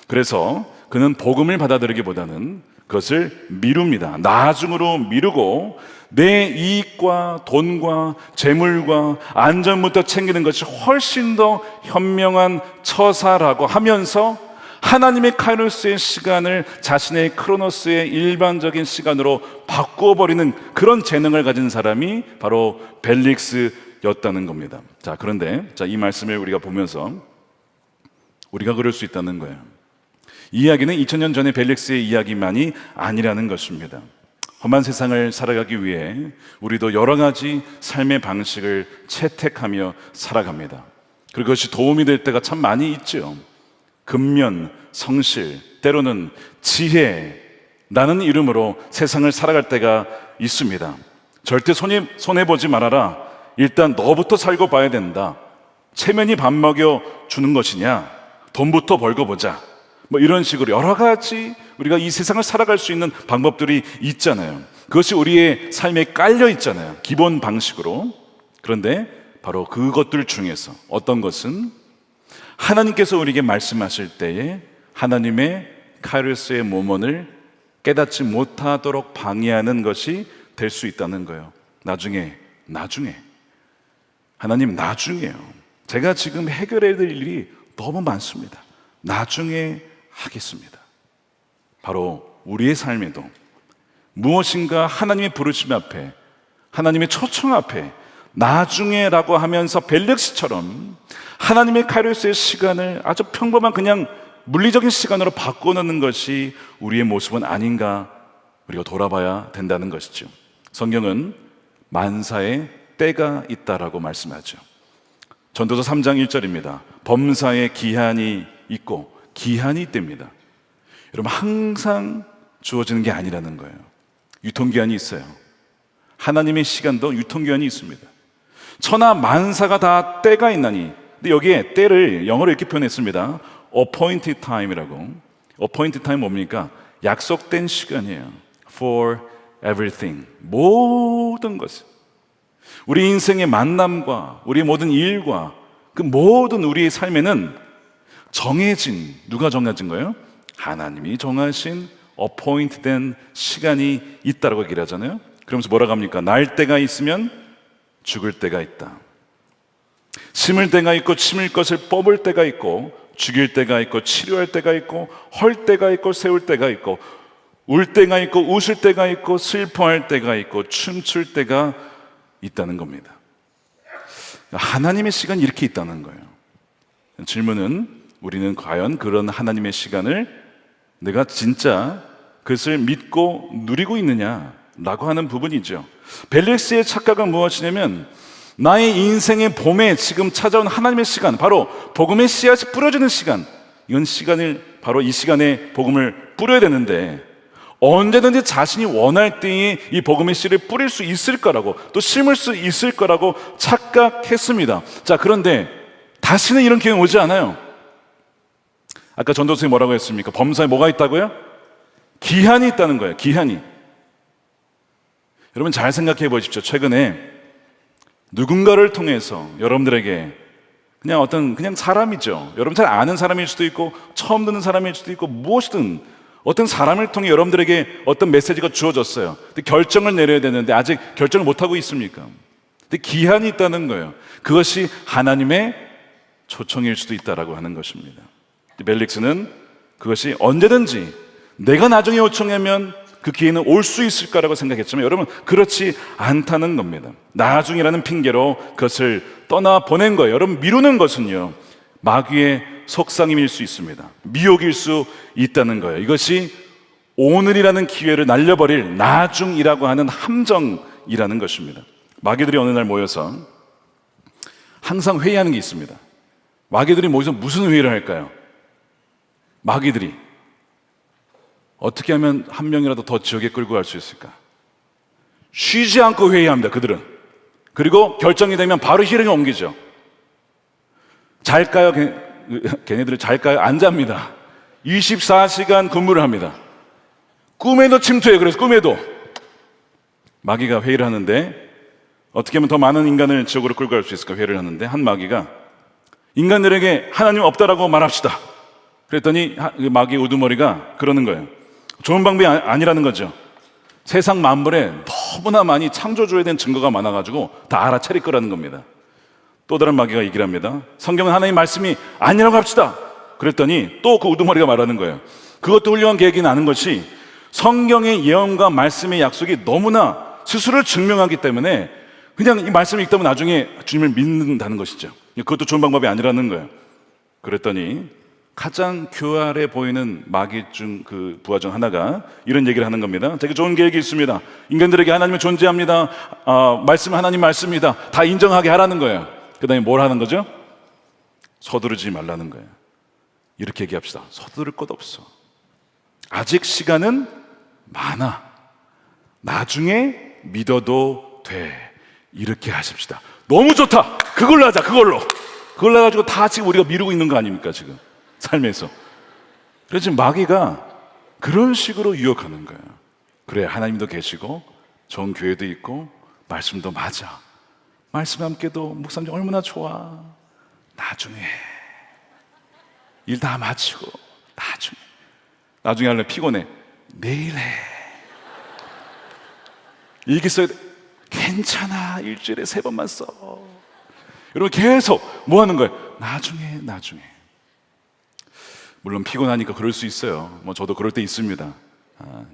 그래서 그는 복음을 받아들이기보다는 그것을 미룹니다. 나중으로 미루고 내 이익과 돈과 재물과 안전부터 챙기는 것이 훨씬 더 현명한 처사라고 하면서 하나님의 카이로스의 시간을 자신의 크로노스의 일반적인 시간으로 바꾸어버리는 그런 재능을 가진 사람이 바로 벨릭스였다는 겁니다. 자, 그런데 이 말씀을 우리가 보면서 우리가 그럴 수 있다는 거예요. 이 이야기는 2000년 전의 벨릭스의 이야기만이 아니라는 것입니다. 험한 세상을 살아가기 위해 우리도 여러 가지 삶의 방식을 채택하며 살아갑니다. 그것이 도움이 될 때가 참 많이 있죠. 근면, 성실, 때로는 지혜라는 이름으로 세상을 살아갈 때가 있습니다. 절대 손해보지 말아라. 일단 너부터 살고 봐야 된다. 체면이 밥 먹여 주는 것이냐? 돈부터 벌고 보자. 이런 식으로 여러 가지 우리가 이 세상을 살아갈 수 있는 방법들이 있잖아요. 그것이 우리의 삶에 깔려 있잖아요. 기본 방식으로. 그런데 바로 그것들 중에서 어떤 것은 하나님께서 우리에게 말씀하실 때에 하나님의 카이로스의 모먼을 깨닫지 못하도록 방해하는 것이 될 수 있다는 거예요. 나중에 하나님 나중에요. 제가 지금 해결해야 될 일이 너무 많습니다. 나중에 하겠습니다. 바로 우리의 삶에도 무엇인가 하나님의 부르심 앞에, 하나님의 초청 앞에 나중에라고 하면서 벨렉스처럼 하나님의 카이로스의 시간을 아주 평범한 그냥 물리적인 시간으로 바꿔놓는 것이 우리의 모습은 아닌가 우리가 돌아봐야 된다는 것이죠. 성경은 만사의 때가 있다라고 말씀하죠. 전도서 3장 1절입니다. 범사에 기한이 있고 기한이 있답니다. 여러분, 항상 주어지는 게 아니라는 거예요. 유통기한이 있어요. 하나님의 시간도 유통기한이 있습니다. 천하 만사가 다 때가 있나니. 근데 여기에 때를 영어로 이렇게 표현했습니다. appointed time이라고. appointed time 뭡니까? 약속된 시간이에요. for everything. 모든 것을. 우리 인생의 만남과 우리 모든 일과 그 모든 우리의 삶에는 정해진, 누가 정해진 거예요? 하나님이 정하신 appoint된 시간이 있다라고 얘기를 하잖아요. 그러면서 뭐라고 합니까? 날 때가 있으면 죽을 때가 있다. 심을 때가 있고 심을 것을 뽑을 때가 있고 죽일 때가 있고 치료할 때가 있고 헐 때가 있고 세울 때가 있고 울 때가 있고 웃을 때가 있고 슬퍼할 때가 있고 춤출 때가 있다는 겁니다. 하나님의 시간이 이렇게 있다는 거예요. 질문은 우리는 과연 그런 하나님의 시간을 내가 진짜 그것을 믿고 누리고 있느냐라고 하는 부분이죠. 벨렉스의 착각은 무엇이냐면 나의 인생의 봄에 지금 찾아온 하나님의 시간, 바로 복음의 씨앗이 뿌려지는 시간, 이건 시간을 바로 이 시간에 복음을 뿌려야 되는데 언제든지 자신이 원할 때에 이 복음의 씨를 뿌릴 수 있을 거라고, 또 심을 수 있을 거라고 착각했습니다. 자, 그런데 다시는 이런 기회는 오지 않아요. 아까 전도서에 뭐라고 했습니까? 범사에 뭐가 있다고요? 기한이 있다는 거예요. 기한이. 여러분 잘 생각해 보십시오. 최근에 누군가를 통해서 여러분들에게 그냥 사람이죠. 여러분 잘 아는 사람일 수도 있고 처음 듣는 사람일 수도 있고 무엇이든 어떤 사람을 통해 여러분들에게 어떤 메시지가 주어졌어요. 근데 결정을 내려야 되는데 아직 결정을 못하고 있습니까? 근데 기한이 있다는 거예요. 그것이 하나님의 초청일 수도 있다라고 하는 것입니다. 벨릭스는 그것이 언제든지 내가 나중에 요청하면 그 기회는 올 수 있을까라고 생각했지만 여러분 그렇지 않다는 겁니다. 나중이라는 핑계로 그것을 떠나보낸 거예요. 여러분 미루는 것은요 마귀의 속상임일 수 있습니다. 미혹일 수 있다는 거예요. 이것이 오늘이라는 기회를 날려버릴 나중이라고 하는 함정이라는 것입니다. 마귀들이 어느 날 모여서 항상 회의하는 게 있습니다. 마귀들이 모여서 무슨 회의를 할까요? 마귀들이 어떻게 하면 한 명이라도 더 지옥에 끌고 갈 수 있을까? 쉬지 않고 회의합니다. 그들은. 그리고 결정이 되면 바로 실행에 옮기죠. 잘까요? 걔네들은 잘까요? 안 잡니다. 24시간 근무를 합니다. 꿈에도 침투해요. 그래서 꿈에도 마귀가 회의를 하는데 어떻게 하면 더 많은 인간을 지옥으로 끌고 갈 수 있을까 회의를 하는데 한 마귀가 인간들에게 하나님 없다라고 말합시다. 그랬더니 마귀 우두머리가 그러는 거예요. 좋은 방법이 아니라는 거죠. 세상 만물에 너무나 많이 창조주에 대한 증거가 많아가지고 다 알아차릴 거라는 겁니다. 또 다른 마귀가 얘기를 합니다. 성경은 하나님 말씀이 아니라고 합시다. 그랬더니 또 그 우두머리가 말하는 거예요. 그것도 훌륭한 계획이 나는 것이 성경의 예언과 말씀의 약속이 너무나 스스로를 증명하기 때문에 그냥 이 말씀을 읽다 보면 나중에 주님을 믿는다는 것이죠. 그것도 좋은 방법이 아니라는 거예요. 그랬더니 가장 교활해 보이는 마귀 중 그 부하 중 하나가 이런 얘기를 하는 겁니다. 되게 좋은 계획이 있습니다. 인간들에게 하나님은 존재합니다. 말씀은 하나님 말씀입니다. 다 인정하게 하라는 거예요. 그 다음에 뭘 하는 거죠? 서두르지 말라는 거예요. 이렇게 얘기합시다. 서두를 것 없어. 아직 시간은 많아. 나중에 믿어도 돼. 이렇게 하십시다. 너무 좋다. 그걸로 하자. 그걸로 해가지고 다 지금 우리가 미루고 있는 거 아닙니까 지금 삶에서. 그래서 지금 마귀가 그런 식으로 유혹하는 거예요. 그래 하나님도 계시고 좋은 교회도 있고 말씀도 맞아. 말씀 함께도 목사님 얼마나 좋아. 나중에 일 다 마치고 나중에 하려면 피곤해. 내일 해. 이렇게 써야 돼. 괜찮아. 일주일에 3번만 써. 여러분 계속 뭐 하는 거예요? 나중에. 물론 피곤하니까 그럴 수 있어요. 뭐 저도 그럴 때 있습니다.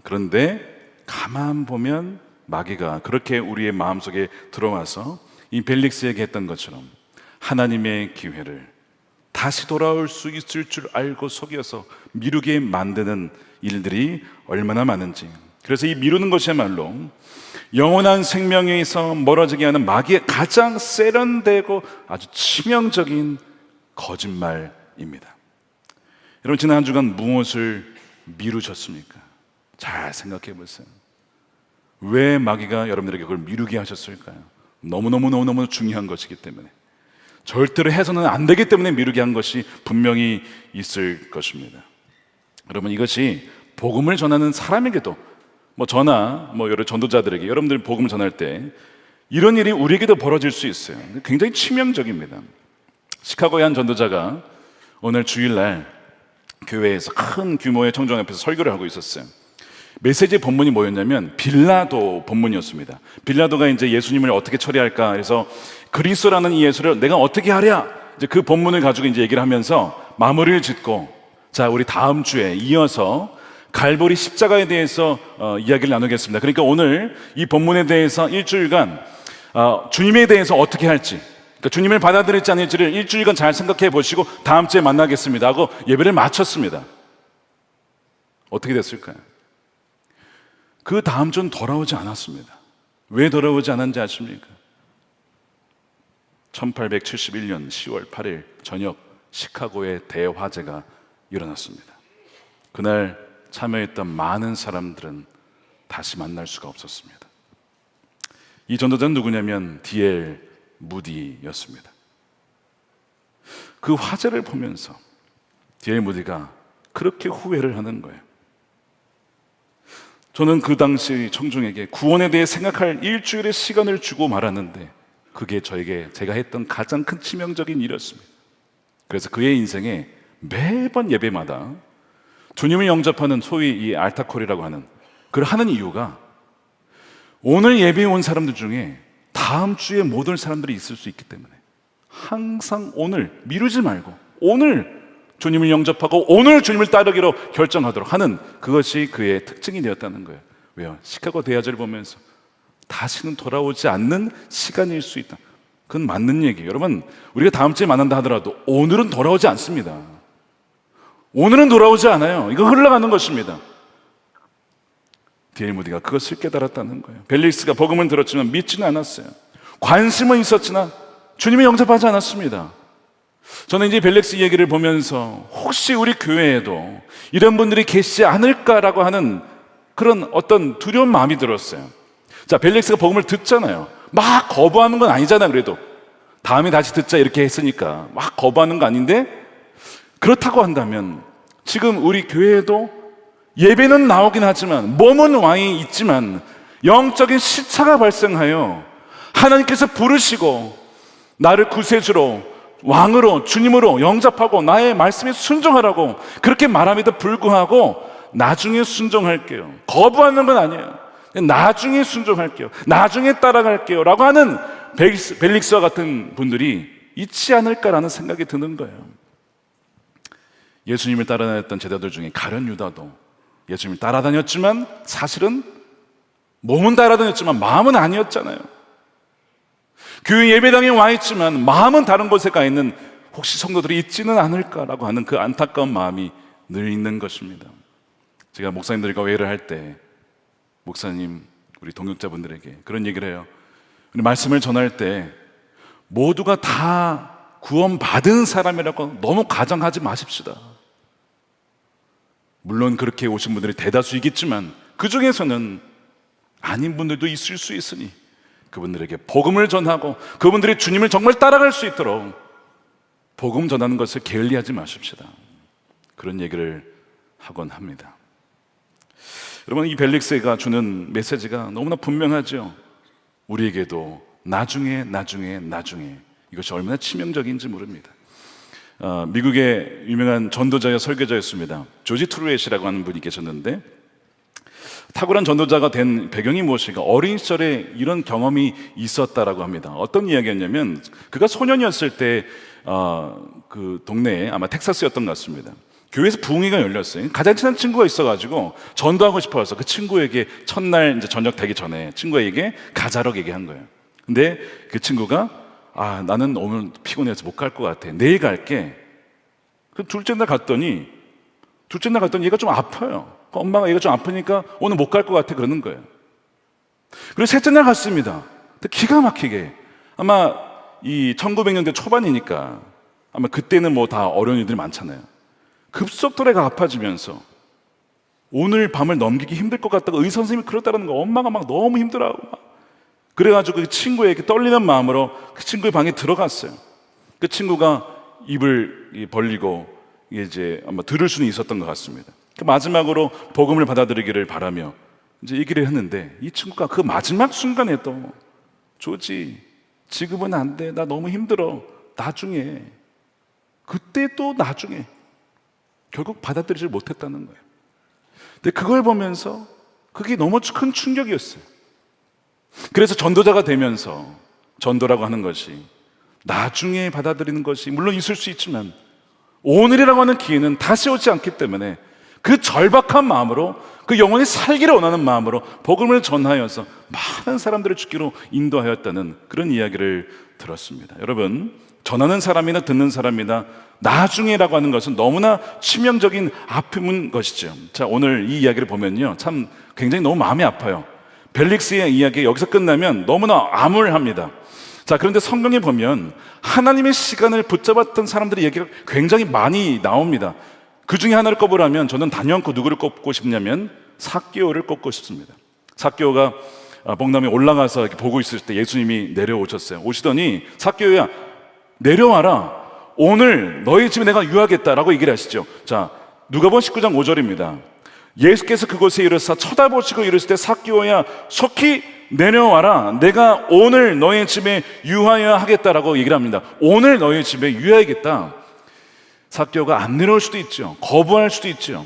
그런데 가만 보면 마귀가 그렇게 우리의 마음속에 들어와서 이 벨릭스에게 했던 것처럼 하나님의 기회를 다시 돌아올 수 있을 줄 알고 속여서 미루게 만드는 일들이 얼마나 많은지. 그래서 이 미루는 것이야말로 영원한 생명에서 멀어지게 하는 마귀의 가장 세련되고 아주 치명적인 거짓말입니다. 여러분 지난 한 주간 무엇을 미루셨습니까? 잘 생각해 보세요. 왜 마귀가 여러분들에게 그걸 미루게 하셨을까요? 너무너무 중요한 것이기 때문에, 절대로 해서는 안 되기 때문에 미루게 한 것이 분명히 있을 것입니다. 여러분 이것이 복음을 전하는 사람에게도 저나 여러 전도자들에게 여러분들 복음을 전할 때 이런 일이 우리에게도 벌어질 수 있어요. 굉장히 치명적입니다. 시카고의 한 전도자가 오늘 주일날 교회에서 큰 규모의 청중 앞에서 설교를 하고 있었어요. 메시지 본문이 뭐였냐면 빌라도 본문이었습니다. 빌라도가 이제 예수님을 어떻게 처리할까 해서 그리스도라는 이 예수를 내가 어떻게 하랴, 이제 그 본문을 가지고 이제 얘기를 하면서 마무리를 짓고, 자 우리 다음 주에 이어서 갈보리 십자가에 대해서 이야기를 나누겠습니다. 그러니까 오늘 이 본문에 대해서 일주일간 주님에 대해서 어떻게 할지, 그러니까 주님을 받아들일지 아닐지를 일주일간 잘 생각해 보시고 다음 주에 만나겠습니다 하고 예배를 마쳤습니다. 어떻게 됐을까요? 그 다음 주는 돌아오지 않았습니다. 왜 돌아오지 않았는지 아십니까? 1871년 10월 8일 저녁 시카고의 대화재가 일어났습니다. 그날 참여했던 많은 사람들은 다시 만날 수가 없었습니다. 이 전도자는 누구냐면 D.L. 무디였습니다. 그 화재를 보면서 D.L. 무디가 그렇게 후회를 하는 거예요. 저는 그 당시 청중에게 구원에 대해 생각할 일주일의 시간을 주고 말았는데 그게 제가 했던 가장 큰 치명적인 일이었습니다. 그래서 그의 인생에 매번 예배마다 주님을 영접하는 소위 이 알타콜이라고 하는 그걸 하는 이유가 오늘 예배에 온 사람들 중에 다음 주에 못 올 사람들이 있을 수 있기 때문에 항상 오늘 미루지 말고 오늘 주님을 영접하고 오늘 주님을 따르기로 결정하도록 하는 그것이 그의 특징이 되었다는 거예요. 왜요? 시카고 대화제를 보면서 다시는 돌아오지 않는 시간일 수 있다. 그건 맞는 얘기예요. 여러분 우리가 다음 주에 만난다 하더라도 오늘은 돌아오지 않습니다. 오늘은 돌아오지 않아요. 이거 흘러가는 것입니다. D.L. 무디가 그것을 깨달았다는 거예요. 벨릭스가 복음을 들었지만 믿지는 않았어요. 관심은 있었지만 주님을 영접하지 않았습니다. 저는 이제 벨릭스 얘기를 보면서 혹시 우리 교회에도 이런 분들이 계시지 않을까라고 하는 그런 어떤 두려운 마음이 들었어요. 자, 벨릭스가 복음을 듣잖아요. 막 거부하는 건 아니잖아요. 그래도 다음에 다시 듣자 이렇게 했으니까 막 거부하는 거 아닌데, 그렇다고 한다면 지금 우리 교회에도 예배는 나오긴 하지만 몸은 와 있지만 영적인 시차가 발생하여 하나님께서 부르시고 나를 구세주로 왕으로 주님으로 영접하고 나의 말씀에 순종하라고 그렇게 말함에도 불구하고 나중에 순종할게요, 거부하는 건 아니에요, 나중에 순종할게요, 나중에 따라갈게요 라고 하는 벨릭스와 같은 분들이 있지 않을까라는 생각이 드는 거예요. 예수님을 따라다녔던 제자들 중에 가룟 유다도 예수님을 따라다녔지만 사실은 몸은 따라다녔지만 마음은 아니었잖아요. 교회 예배당에 와 있지만 마음은 다른 곳에 가 있는 혹시 성도들이 있지는 않을까라고 하는 그 안타까운 마음이 늘 있는 것입니다. 제가 목사님들과 회의를 할 때 목사님, 우리 동역자분들에게 그런 얘기를 해요. 우리 말씀을 전할 때 모두가 다 구원받은 사람이라고 너무 가정하지 마십시다. 물론 그렇게 오신 분들이 대다수이겠지만 그 중에서는 아닌 분들도 있을 수 있으니 그분들에게 복음을 전하고 그분들이 주님을 정말 따라갈 수 있도록 복음 전하는 것을 게을리하지 마십시다. 그런 얘기를 하곤 합니다. 여러분, 이 벨릭스가 주는 메시지가 너무나 분명하죠. 우리에게도 나중에 이것이 얼마나 치명적인지 모릅니다. 미국의 유명한 전도자와 설교자였습니다. 조지 트루엣이라고 하는 분이 계셨는데, 탁월한 전도자가 된 배경이 무엇인가? 어린 시절에 이런 경험이 있었다라고 합니다. 어떤 이야기였냐면, 그가 소년이었을 때 그 동네에, 아마 텍사스였던 것 같습니다, 교회에서 부흥회가 열렸어요. 가장 친한 친구가 있어가지고 전도하고 싶어서 그 친구에게 첫날 이제 저녁 되기 전에 친구에게 가자라고 얘기한 거예요. 근데 그 친구가 나는 오늘 피곤해서 못 갈 것 같아, 내일 갈게. 그 둘째 날 갔더니 얘가 좀 아파요. 엄마가 얘가 좀 아프니까 오늘 못 갈 것 같아 그러는 거예요. 그리고 셋째 날 갔습니다. 근데 기가 막히게, 아마 이 1900년대 초반이니까 아마 그때는 뭐 다 어려운 일들이 많잖아요. 급속도로 애가 아파지면서 오늘 밤을 넘기기 힘들 것 같다고 의사 선생님이 그러다라는 거, 엄마가 막 너무 힘들어하고 그래가지고 그 친구에게 떨리는 마음으로 그 친구의 방에 들어갔어요. 그 친구가 입을 벌리고 이제 아마 들을 수는 있었던 것 같습니다. 그 마지막으로 복음을 받아들이기를 바라며 이제 얘기를 했는데, 이 친구가 그 마지막 순간에 또 조지, 지금은 안 돼, 나 너무 힘들어, 나중에, 그때 또 나중에, 결국 받아들이지 못했다는 거예요. 근데 그걸 보면서 그게 너무 큰 충격이었어요. 그래서 전도자가 되면서 전도라고 하는 것이 나중에 받아들이는 것이 물론 있을 수 있지만, 오늘이라고 하는 기회는 다시 오지 않기 때문에 그 절박한 마음으로, 그 영혼이 살기를 원하는 마음으로 복음을 전하여서 많은 사람들을 죽기로 인도하였다는 그런 이야기를 들었습니다. 여러분, 전하는 사람이나 듣는 사람이나 나중에라고 하는 것은 너무나 치명적인 아픔인 것이죠. 자, 오늘 이 이야기를 보면요, 참 굉장히 너무 마음이 아파요. 벨릭스의 이야기가 여기서 끝나면 너무나 암울합니다. 자, 그런데 성경에 보면 하나님의 시간을 붙잡았던 사람들의 얘기가 굉장히 많이 나옵니다. 그 중에 하나를 꼽으라면 저는 단연코 누구를 꼽고 싶냐면 삭개오를 꼽고 싶습니다. 삭개오가 복남에 올라가서 이렇게 보고 있을 때 예수님이 내려오셨어요. 오시더니, 삭개오야, 내려와라, 오늘 너희 집에 내가 유하겠다라고 얘기를 하시죠. 자, 누가복음 19장 5절입니다. 예수께서 그곳에 이르사 쳐다보시고 이르실 때, 삭개오야, 속히 내려와라, 내가 오늘 너희 집에 유하여 하겠다라고 얘기를 합니다. 오늘 너희 집에 유하겠다. 삭개오가 안 내려올 수도 있죠. 거부할 수도 있죠.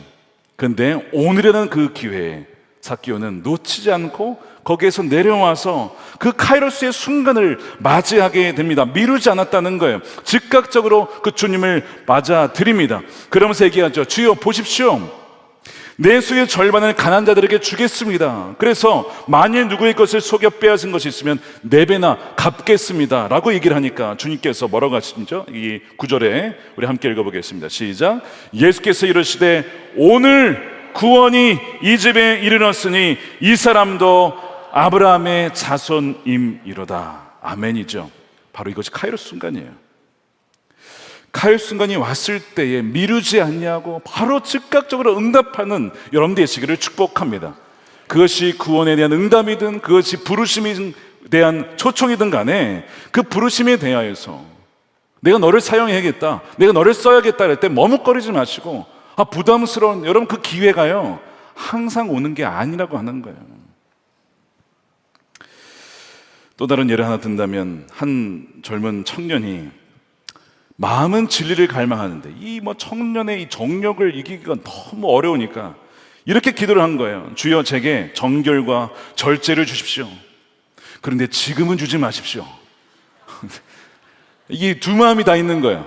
그런데 오늘이라는 그 기회에 삭개오는 놓치지 않고 거기에서 내려와서 그 카이로스의 순간을 맞이하게 됩니다. 미루지 않았다는 거예요. 즉각적으로 그 주님을 맞아드립니다. 그러면서 얘기하죠. 주여 보십시오, 내 수의 절반을 가난한 자들에게 주겠습니다. 그래서 만일 누구의 것을 속여 빼앗은 것이 있으면 4배나 갚겠습니다 라고 얘기를 하니까 주님께서 뭐라고 하시죠? 이 9절에 우리 함께 읽어보겠습니다. 시작. 예수께서 이르시되 오늘 구원이 이 집에 이르렀으니 이 사람도 아브라함의 자손임이로다. 아멘이죠. 바로 이것이 카이로스 순간이에요. 카이로스 순간이 왔을 때에 미루지 않냐고 바로 즉각적으로 응답하는 여러분 되시기를 축복합니다. 그것이 구원에 대한 응답이든 그것이 부르심에 대한 초청이든 간에 그 부르심에 대하여서 내가 너를 사용해야겠다, 내가 너를 써야겠다 할 때 머뭇거리지 마시고, 부담스러운, 여러분 그 기회가요 항상 오는 게 아니라고 하는 거예요. 또 다른 예를 하나 든다면, 한 젊은 청년이 마음은 진리를 갈망하는데 이 청년의 이 정욕을 이기기가 너무 어려우니까 이렇게 기도를 한 거예요. 주여 제게 정결과 절제를 주십시오. 그런데 지금은 주지 마십시오. 이게 두 마음이 다 있는 거예요.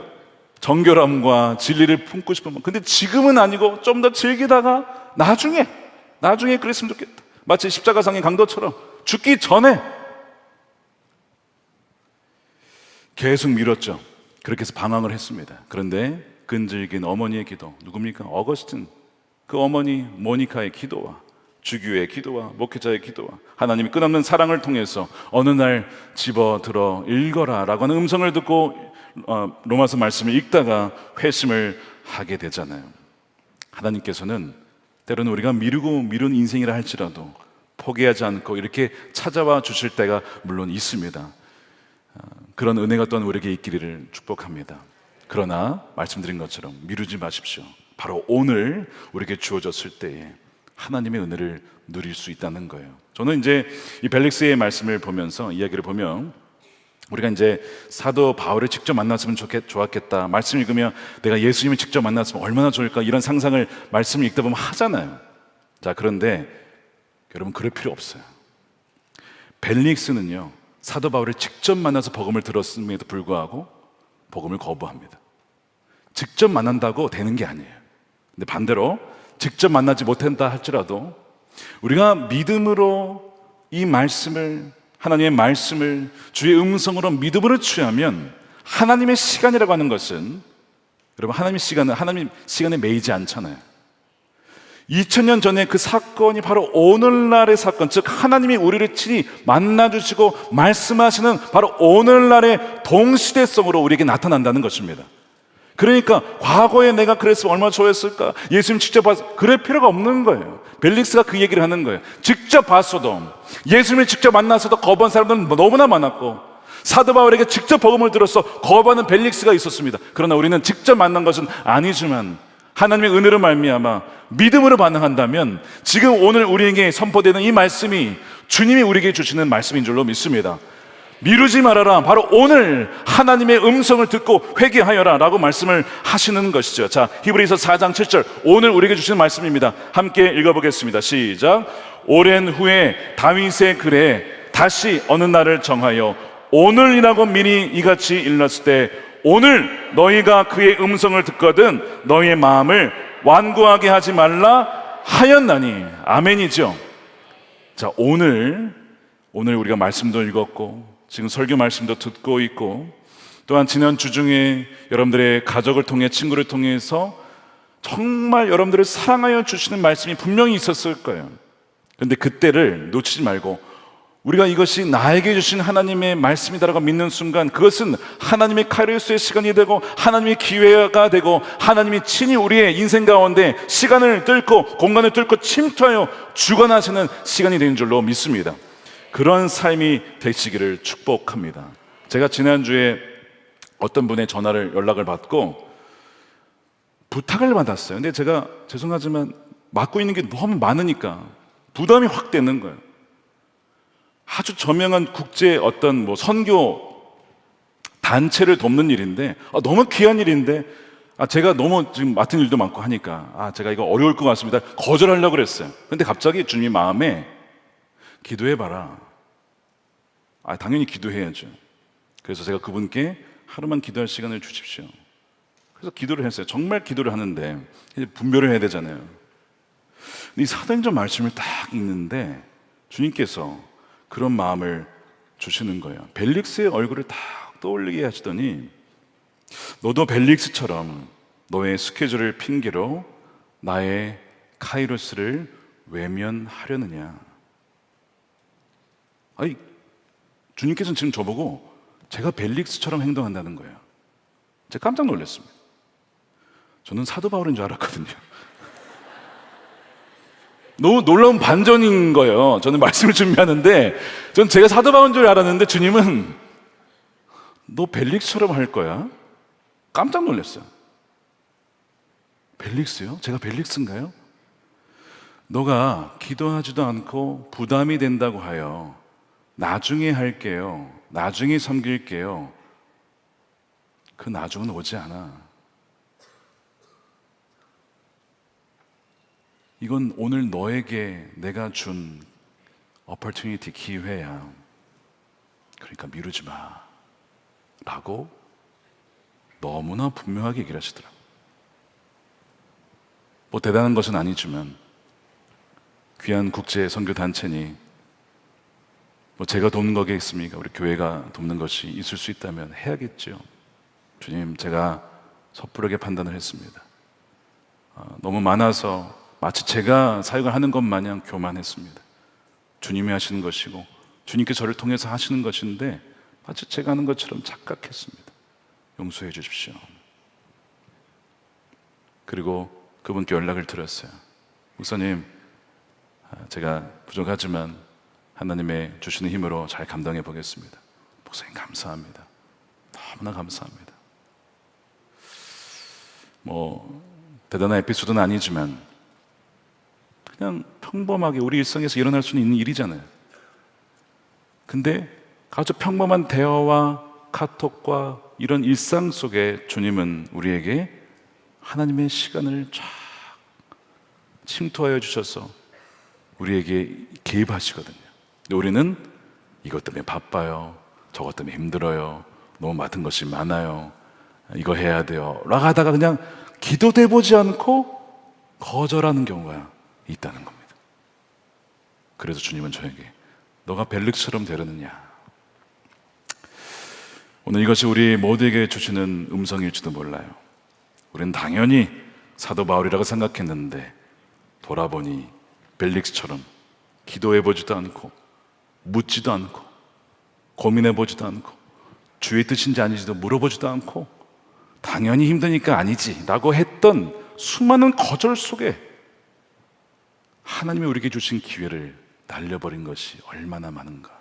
정결함과 진리를 품고 싶은 마음. 근데 지금은 아니고 좀 더 즐기다가 나중에 그랬으면 좋겠다. 마치 십자가상의 강도처럼 죽기 전에. 계속 미뤘죠. 그렇게 해서 방황을 했습니다. 그런데 끈질긴 어머니의 기도, 누굽니까? 어거스틴, 그 어머니 모니카의 기도와 주교의 기도와 목회자의 기도와 하나님이 끝없는 사랑을 통해서 어느 날 집어들어 읽어라 라고 하는 음성을 듣고 로마서 말씀을 읽다가 회심을 하게 되잖아요. 하나님께서는 때로는 우리가 미룬 인생이라 할지라도 포기하지 않고 이렇게 찾아와 주실 때가 물론 있습니다. 그런 은혜가 또한 우리에게 있기를 축복합니다. 그러나 말씀드린 것처럼 미루지 마십시오. 바로 오늘 우리에게 주어졌을 때에 하나님의 은혜를 누릴 수 있다는 거예요. 저는 이제 이 벨릭스의 말씀을 보면서, 이야기를 보면, 우리가 이제 사도 바울을 직접 만났으면 좋았겠다, 말씀 읽으면 내가 예수님을 직접 만났으면 얼마나 좋을까, 이런 상상을 말씀을 읽다 보면 하잖아요. 자, 그런데 여러분, 그럴 필요 없어요. 벨릭스는요, 사도 바울을 직접 만나서 복음을 들었음에도 불구하고 복음을 거부합니다. 직접 만난다고 되는 게 아니에요. 근데 반대로 직접 만나지 못한다 할지라도 우리가 믿음으로 이 말씀을, 하나님의 말씀을 주의 음성으로 믿음으로 취하면, 하나님의 시간이라고 하는 것은, 여러분, 하나님의 시간에 매이지 않잖아요. 2000년 전에 그 사건이 바로 오늘날의 사건, 즉 하나님이 우리를 친히 만나주시고 말씀하시는 바로 오늘날의 동시대성으로 우리에게 나타난다는 것입니다. 그러니까 과거에 내가 그랬으면 얼마나 좋았을까, 예수님 직접 봐서, 그럴 필요가 없는 거예요. 벨릭스가 그 얘기를 하는 거예요. 직접 봤어도, 예수님을 직접 만나서도 거부한 사람들은 너무나 많았고, 사도 바울에게 직접 복음을 들어서 거부하는 벨릭스가 있었습니다. 그러나 우리는 직접 만난 것은 아니지만 하나님의 은혜로 말미암아 믿음으로 반응한다면 지금 오늘 우리에게 선포되는 이 말씀이 주님이 우리에게 주시는 말씀인 줄로 믿습니다. 미루지 말아라, 바로 오늘 하나님의 음성을 듣고 회개하여라 라고 말씀을 하시는 것이죠. 자, 히브리서 4장 7절, 오늘 우리에게 주시는 말씀입니다. 함께 읽어보겠습니다. 시작. 오랜 후에 다윗의 글에 다시 어느 날을 정하여 오늘이라고 미리 이같이 일렀을 때, 오늘 너희가 그의 음성을 듣거든 너희의 마음을 완고하게 하지 말라 하였나니. 아멘이죠. 자, 오늘 우리가 말씀도 읽었고 지금 설교 말씀도 듣고 있고, 또한 지난 주 중에 여러분들의 가족을 통해, 친구를 통해서 정말 여러분들을 사랑하여 주시는 말씀이 분명히 있었을 거예요. 그런데 그때를 놓치지 말고, 우리가 이것이 나에게 주신 하나님의 말씀이다라고 믿는 순간, 그것은 하나님의 카리스의 시간이 되고 하나님의 기회가 되고 하나님이 친히 우리의 인생 가운데 시간을 뚫고 공간을 뚫고 침투하여 주관하시는 시간이 되는 줄로 믿습니다. 그런 삶이 되시기를 축복합니다. 제가 지난주에 어떤 분의 연락을 받고 부탁을 받았어요. 근데 제가 죄송하지만 맡고 있는 게 너무 많으니까 부담이 확 되는 거예요. 아주 저명한 국제 어떤 선교 단체를 돕는 일인데, 너무 귀한 일인데, 제가 너무 지금 맡은 일도 많고 하니까 제가 이거 어려울 것 같습니다, 거절하려고 그랬어요. 근데 갑자기 주님이 마음에, 기도해봐라. 당연히 기도해야죠. 그래서 제가 그분께 하루만 기도할 시간을 주십시오. 그래서 기도를 했어요. 정말 기도를 하는데 이제 분별을 해야 되잖아요. 근데 이 사도행전 말씀을 딱 읽는데 주님께서 그런 마음을 주시는 거예요. 벨릭스의 얼굴을 딱 떠올리게 하시더니, 너도 벨릭스처럼 너의 스케줄을 핑계로 나의 카이로스를 외면하려느냐. 주님께서는 지금 저보고 제가 벨릭스처럼 행동한다는 거예요. 제가 깜짝 놀랐습니다. 저는 사도 바울인 줄 알았거든요. 너무 놀라운 반전인 거예요. 저는 말씀을 준비하는데 전 제가 사도 바울인 줄 알았는데 주님은 너 벨릭스처럼 할 거야? 깜짝 놀랐어요. 벨릭스요? 제가 벨릭스인가요? 너가 기도하지도 않고 부담이 된다고 하여 나중에 할게요, 나중에 섬길게요, 그 나중은 오지 않아. 이건 오늘 너에게 내가 준 opportunity, 기회야. 그러니까 미루지 마 라고 너무나 분명하게 얘기를 하시더라고요. 대단한 것은 아니지만 귀한 국제 선교 단체니 제가 돕는 거겠습니까? 우리 교회가 돕는 것이 있을 수 있다면 해야겠죠. 주님, 제가 섣부르게 판단을 했습니다. 너무 많아서 마치 제가 사역을 하는 것 마냥 교만했습니다. 주님이 하시는 것이고 주님께 저를 통해서 하시는 것인데 마치 제가 하는 것처럼 착각했습니다. 용서해 주십시오. 그리고 그분께 연락을 드렸어요. 목사님, 제가 부족하지만 하나님의 주시는 힘으로 잘 감당해 보겠습니다. 목사님 감사합니다. 너무나 감사합니다. 대단한 에피소드는 아니지만 그냥 평범하게 우리 일상에서 일어날 수 있는 일이잖아요. 근데 아주 평범한 대화와 카톡과 이런 일상 속에 주님은 우리에게 하나님의 시간을 쫙 침투하여 주셔서 우리에게 개입하시거든요. 근데 우리는 이것 때문에 바빠요, 저것 때문에 힘들어요, 너무 맡은 것이 많아요, 이거 해야 돼요 라고 하다가 그냥 기도도 해보지 않고 거절하는 경우가 있다는 겁니다. 그래서 주님은 저에게 너가 벨릭처럼 되려느냐. 오늘 이것이 우리 모두에게 주시는 음성일지도 몰라요. 우리는 당연히 사도 바울이라고 생각했는데 돌아보니 벨릭스처럼 기도해보지도 않고 묻지도 않고 고민해보지도 않고 주의 뜻인지 아닌지도 물어보지도 않고 당연히 힘드니까 아니지 라고 했던 수많은 거절 속에 하나님이 우리에게 주신 기회를 날려버린 것이 얼마나 많은가.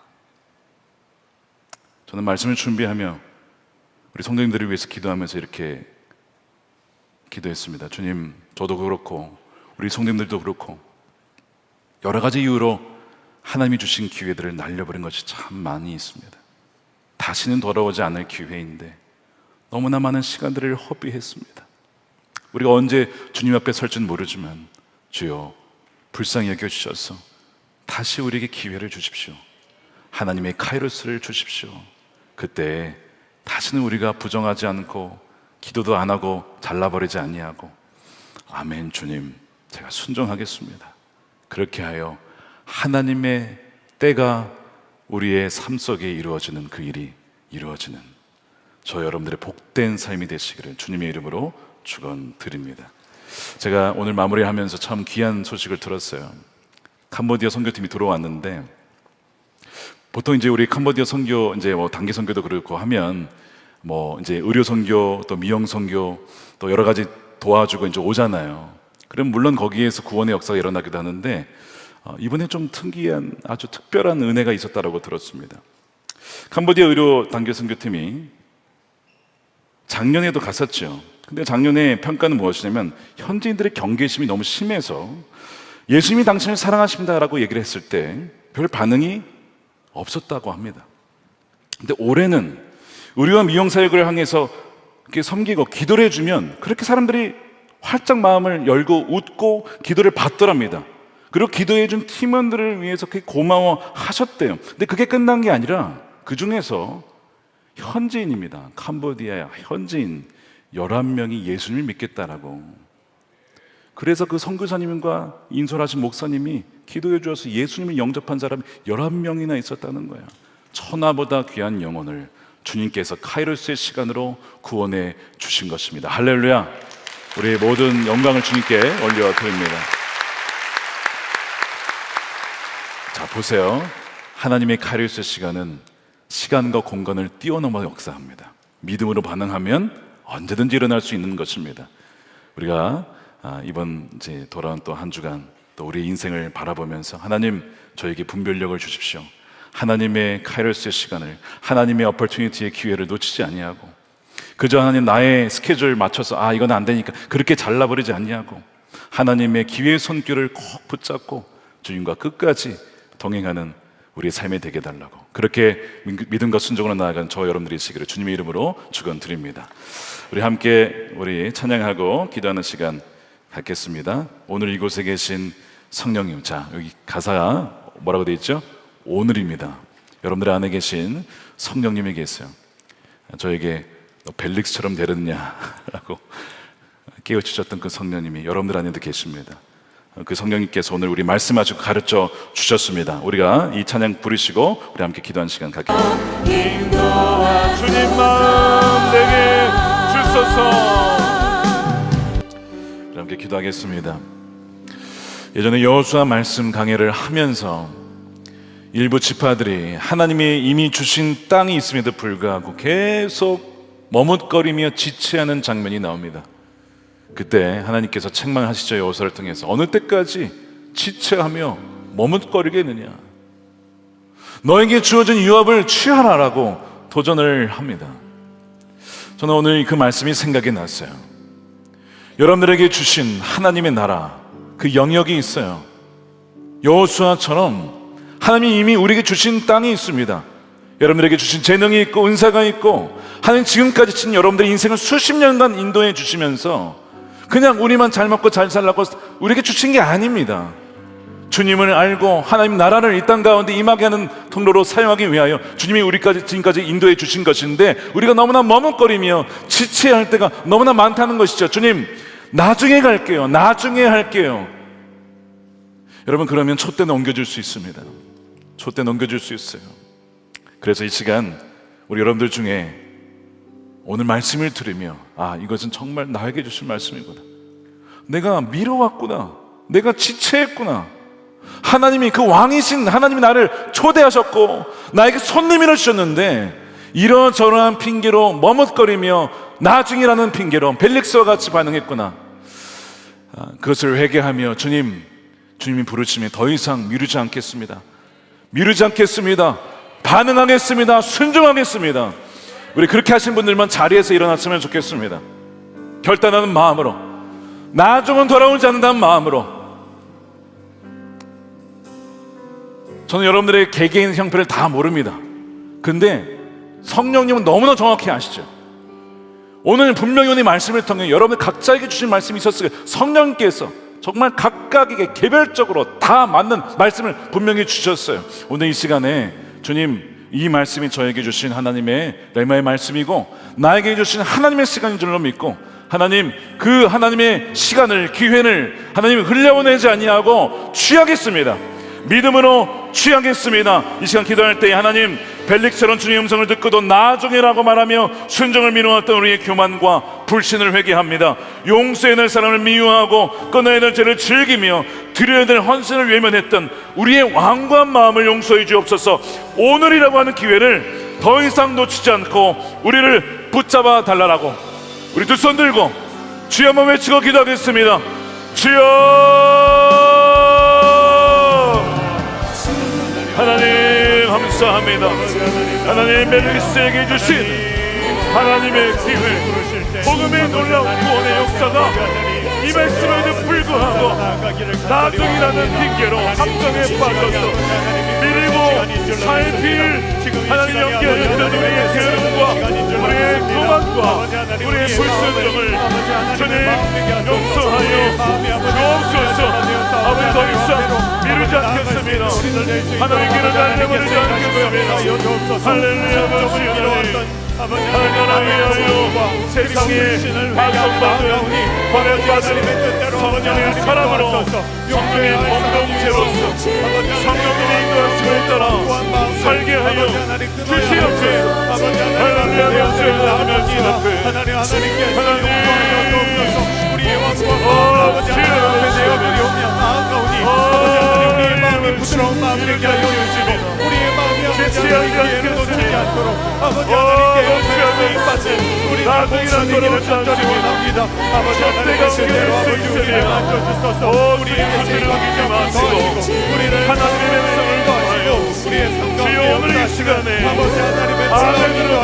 저는 말씀을 준비하며 우리 성도님들을 위해서 기도하면서 이렇게 기도했습니다. 주님, 저도 그렇고 우리 성도님들도 그렇고 여러 가지 이유로 하나님이 주신 기회들을 날려버린 것이 참 많이 있습니다. 다시는 돌아오지 않을 기회인데 너무나 많은 시간들을 허비했습니다. 우리가 언제 주님 앞에 설지는 모르지만 주여 불쌍히 여겨주셔서 다시 우리에게 기회를 주십시오. 하나님의 카이로스를 주십시오. 그때 다시는 우리가 부정하지 않고 기도도 안 하고 잘라버리지 아니하고 아멘 주님 제가 순종하겠습니다. 그렇게 하여 하나님의 때가 우리의 삶 속에 이루어지는 그 일이 이루어지는 저 여러분들의 복된 삶이 되시기를 주님의 이름으로 축원드립니다. 제가 오늘 마무리하면서 참 귀한 소식을 들었어요. 캄보디아 선교팀이 들어왔는데 보통 이제 우리 캄보디아 선교 이제 뭐 단기 선교도 그렇고 하면 뭐 이제 의료 선교 또 미용 선교 또 여러 가지 도와주고 이제 오잖아요. 그럼 물론 거기에서 구원의 역사가 일어나기도 하는데 이번에 좀 특이한 아주 특별한 은혜가 있었다라고 들었습니다. 캄보디아 의료 단기 선교팀이 작년에도 갔었죠. 근데 작년에 평가는 무엇이냐면 현지인들의 경계심이 너무 심해서 예수님이 당신을 사랑하십니다라고 얘기를 했을 때 별 반응이 없었다고 합니다. 근데 올해는 의료와 미용 사역을 향해서 이렇게 섬기고 기도를 해주면 그렇게 사람들이 활짝 마음을 열고 웃고 기도를 받더랍니다. 그리고 기도해준 팀원들을 위해서 그렇게 고마워하셨대요. 근데 그게 끝난 게 아니라 그 중에서 현지인입니다. 캄보디아 현지인 11명이 예수님을 믿겠다라고. 그래서 그 선교사님과 인솔하신 목사님이 기도해 주어서 예수님을 영접한 사람이 11명이나 있었다는 거예요. 천하보다 귀한 영혼을 주님께서 카이로스의 시간으로 구원해 주신 것입니다. 할렐루야. 우리의 모든 영광을 주님께 올려드립니다. 자, 보세요. 하나님의 카이로스의 시간은 시간과 공간을 뛰어넘어 역사합니다. 믿음으로 반응하면 언제든지 일어날 수 있는 것입니다. 우리가 이번 이제 돌아온 또 한 주간 또 우리 인생을 바라보면서 하나님 저에게 분별력을 주십시오. 하나님의 카이로스의 시간을 하나님의 어퍼튜니티의 기회를 놓치지 아니하고 그저 하나님 나의 스케줄 맞춰서 이건 안 되니까 그렇게 잘라버리지 아니하고 하나님의 기회의 손길을 꼭 붙잡고 주님과 끝까지 동행하는 우리의 삶이 되게 해달라고 그렇게 믿음과 순종으로 나아간 저 여러분들이 있으기를 주님의 이름으로 축원드립니다. 우리 함께 우리 찬양하고 기도하는 시간 갖겠습니다. 오늘 이곳에 계신 성령님, 자 여기 가사가 뭐라고 되어 있죠? 오늘입니다. 여러분들 안에 계신 성령님이 계세요. 저에게 너 벨릭스처럼 되느냐라고 깨우치셨던 그 성령님이 여러분들 안에도 계십니다. 그 성령님께서 오늘 우리 말씀하시고 가르쳐 주셨습니다. 우리가 이 찬양 부르시고 우리 함께 기도하는 시간 갖겠습니다. 주님 마음 내게 주소서. 우리 함께 기도하겠습니다. 예전에 여호수아 말씀 강해를 하면서 일부 지파들이 하나님이 이미 주신 땅이 있음에도 불구하고 계속 머뭇거리며 지체하는 장면이 나옵니다. 그때 하나님께서 책망하시죠. 여호수아를 통해서 어느 때까지 지체하며 머뭇거리겠느냐, 너에게 주어진 유업을 취하라라고 도전을 합니다. 저는 오늘 그 말씀이 생각이 났어요. 여러분들에게 주신 하나님의 나라, 그 영역이 있어요. 여호수아처럼 하나님이 이미 우리에게 주신 땅이 있습니다. 여러분들에게 주신 재능이 있고 은사가 있고, 하나님 지금까지 친 여러분들의 인생을 수십 년간 인도해 주시면서 그냥 우리만 잘 먹고 잘 살라고 우리에게 주신 게 아닙니다. 주님을 알고 하나님 나라를 이 땅 가운데 임하게 하는 통로로 사용하기 위하여 주님이 우리까지 지금까지 인도해 주신 것인데, 우리가 너무나 머뭇거리며 지체할 때가 너무나 많다는 것이죠. 주님, 나중에 갈게요, 나중에 할게요. 여러분, 그러면 촛대 넘겨줄 수 있습니다. 촛대 넘겨줄 수 있어요. 그래서 이 시간 우리 여러분들 중에 오늘 말씀을 들으며, 아, 이것은 정말 나에게 주신 말씀이구나, 내가 미뤄왔구나, 내가 지체했구나, 하나님이, 그 왕이신 하나님이 나를 초대하셨고 나에게 손님이라 주셨는데 이러저러한 핑계로 머뭇거리며 나중이라는 핑계로 벨릭스와 같이 반응했구나. 그것을 회개하며 주님이 부르시면 더 이상 미루지 않겠습니다, 미루지 않겠습니다, 반응하겠습니다, 순종하겠습니다. 우리 그렇게 하신 분들만 자리에서 일어났으면 좋겠습니다. 결단하는 마음으로, 나중은 돌아오지 않는다는 마음으로. 저는 여러분들의 개개인 형편을 다 모릅니다. 근데 성령님은 너무나 정확히 아시죠. 오늘 분명히 오늘 말씀을 통해 여러분 각자에게 주신 말씀이 있었어요. 성령님께서 정말 각각에게 개별적으로 다 맞는 말씀을 분명히 주셨어요. 오늘 이 시간에 주님, 이 말씀이 저에게 주신 하나님의 레마의 말씀이고 나에게 주신 하나님의 시간인 줄로 믿고, 하나님, 그 하나님의 시간을, 기회를 하나님이 흘려보내지 아니하고 취하겠습니다. 믿음으로 취하겠습니다. 이 시간 기도할 때 하나님, 벨릭처럼 주님의 음성을 듣고도 나중에라고 말하며 순종을 미루었던 우리의 교만과 불신을 회개합니다. 용서해야 될 사람을 미워하고 끊어야 될 죄를 즐기며 드려야 될 헌신을 외면했던 우리의 완고한 마음을 용서해 주옵소서. 오늘이라고 하는 기회를 더 이상 놓치지 않고 우리를 붙잡아 달라라고 우리 두 손 들고 주여 한번 외치고 기도하겠습니다. 주여, 하나님 감사합니다. 하나님, 벨릭스에게 주신 하나님의 기회, 복음의 놀라운 구원의 역사가 이 말씀에도 불구하고 나중이라는 핑계로 함정에 빠져서 미리고 살필 하나님 연기하였던 우리의 죄음과 우리의 교만과 우리의 불순종을 주님 용서하여 주옵소서. 아버지, 더 이상 미루지 않겠습니다. 하나님께는 날려버리지 않겠습니다. 할렐루야. 하나님을 세상에 방송받은 버려지는 성령의 사람으로, 성령의 공동체로서 성령의 인도하심을 따라 살게 하여 주시옵소서. 할렐루야. 하나님 우리의 왕과 아버지 하나님의 내어들이 오며 나아가오니 아버지 우리의 마음이 부드러운 마음이 되게 하여 주시고 우리의 마음이 아버지 하나님께 놓치지 않도록 아버지 하나님께 영생에 빠진 우리 나중이라는 것을 간절히 원합니다. 아버지 하나님의 제대로 아버지 우리를 만져주소서. 우리의 부지를 어기지 마시고 우리를 하나님의 백성을 더하시고 우리의 성경의 오늘 이 시간에 아버지 하나님의 사랑을 받으며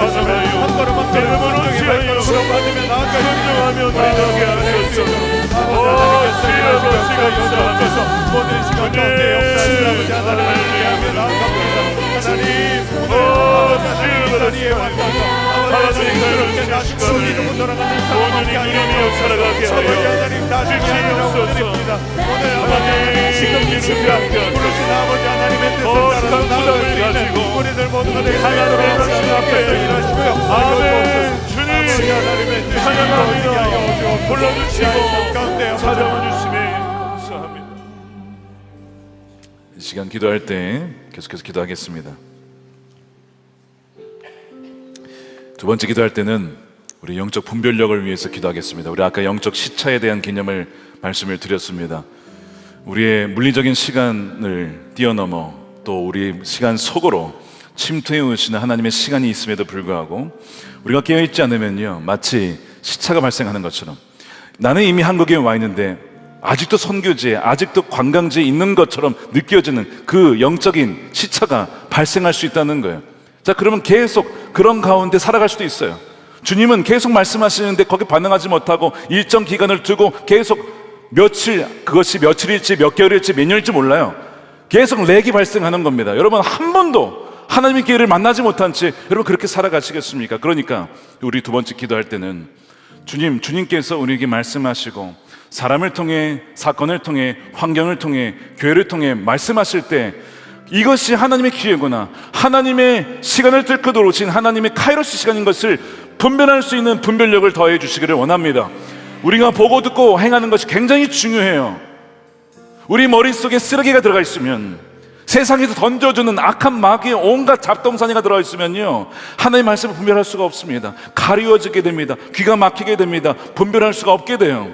한 걸음 한 걸음 순종의 발걸음으로 받으며 나아가시며 나아가게 하시옵소서. 모든 시간 가운데 역사를 아버지 하나님을 위하며 나아갑니다. 하나님, 하나님의 왕가가 하나님을 낮추고 이루고 돌아가는 사람밖에 아니라 살아가게 하여 주시옵소서. 오늘 하나님 지금 준비하여 부르신 아버지 하나님의 뜻을 따라 나아갈 수 있는 우리들 모두가 되게 하나님의 말씀 앞에서 일하시고 역사하옵소서. 주님, 하나님의 뜻을 이루게 하여 주옵소서. 불러주시고 가운데 찾아와주시면 감사합니다. 이 시간 기도할 때 계속해서 기도하겠습니다. 두 번째 기도할 때는 우리 영적 분별력을 위해서 기도하겠습니다. 우리 아까 영적 시차에 대한 개념을 말씀을 드렸습니다. 우리의 물리적인 시간을 뛰어넘어 또 우리 시간 속으로 침투해 오시는 하나님의 시간이 있음에도 불구하고 우리가 깨어있지 않으면요, 마치 시차가 발생하는 것처럼 나는 이미 한국에 와 있는데 아직도 선교지에, 아직도 관광지에 있는 것처럼 느껴지는 그 영적인 시차가 발생할 수 있다는 거예요. 자, 그러면 계속 그런 가운데 살아갈 수도 있어요. 주님은 계속 말씀하시는데 거기 반응하지 못하고 일정 기간을 두고 계속 며칠, 그것이 며칠일지 몇 개월일지 몇 년일지 몰라요. 계속 렉이 발생하는 겁니다. 여러분, 한 번도 하나님의 기회를 만나지 못한 채 여러분 그렇게 살아가시겠습니까? 그러니까 우리 두 번째 기도할 때는 주님께서 우리에게 말씀하시고 사람을 통해, 사건을 통해, 환경을 통해, 교회를 통해 말씀하실 때 이것이 하나님의 기회구나, 하나님의 시간을 뚫고 들어오신 하나님의 카이로스 시간인 것을 분별할 수 있는 분별력을 더해 주시기를 원합니다. 우리가 보고 듣고 행하는 것이 굉장히 중요해요. 우리 머릿속에 쓰레기가 들어가 있으면, 세상에서 던져주는 악한 마귀의 온갖 잡동사니가 들어가 있으면요, 하나님의 말씀을 분별할 수가 없습니다. 가리워지게 됩니다. 귀가 막히게 됩니다. 분별할 수가 없게 돼요.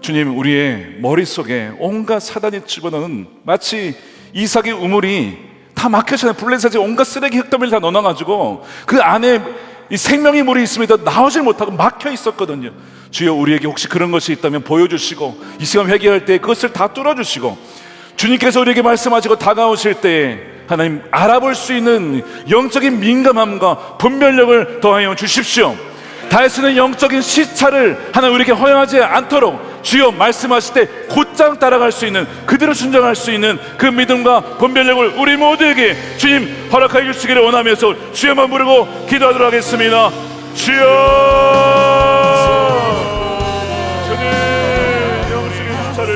주님, 우리의 머릿속에 온갖 사단이 집어넣은, 마치 이삭의 우물이 다 막혀서 블레셋에 온갖 쓰레기 흙더미를 다 넣어가지고 그 안에 이 생명의 물이 있습니다. 나오질 못하고 막혀 있었거든요. 주여, 우리에게 혹시 그런 것이 있다면 보여주시고, 이 시간 회개할 때 그것을 다 뚫어주시고, 주님께서 우리에게 말씀하시고 다가오실 때 하나님 알아볼 수 있는 영적인 민감함과 분별력을 더하여 주십시오. 다윗은 영적인 시차를 하나님 우리에게 허용하지 않도록 주여 말씀하실 때 곧장 따라갈 수 있는, 그대로 순종할 수 있는 그 믿음과 분별력을 우리 모두에게 주님 허락하여 주시기를 원하면서 주여만 부르고 기도하도록 하겠습니다. 주여, 주님 영적인 시차를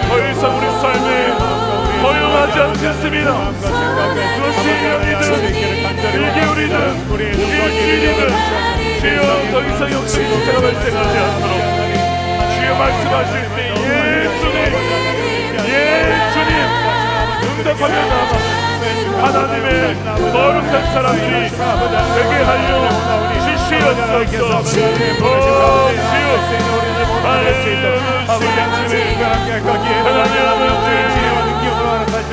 더 이상 우리 삶에 허용하지 않겠습니다. 그것이 일이든 일개월이든 일주일이든 주여 더 이상 영적인 시차가 발생하지 않도록 주여 말씀하실 때 주님 응답하며 하나님의 거룩한 사람들이 되게 하여 주시옵소서. 하나님 아버지,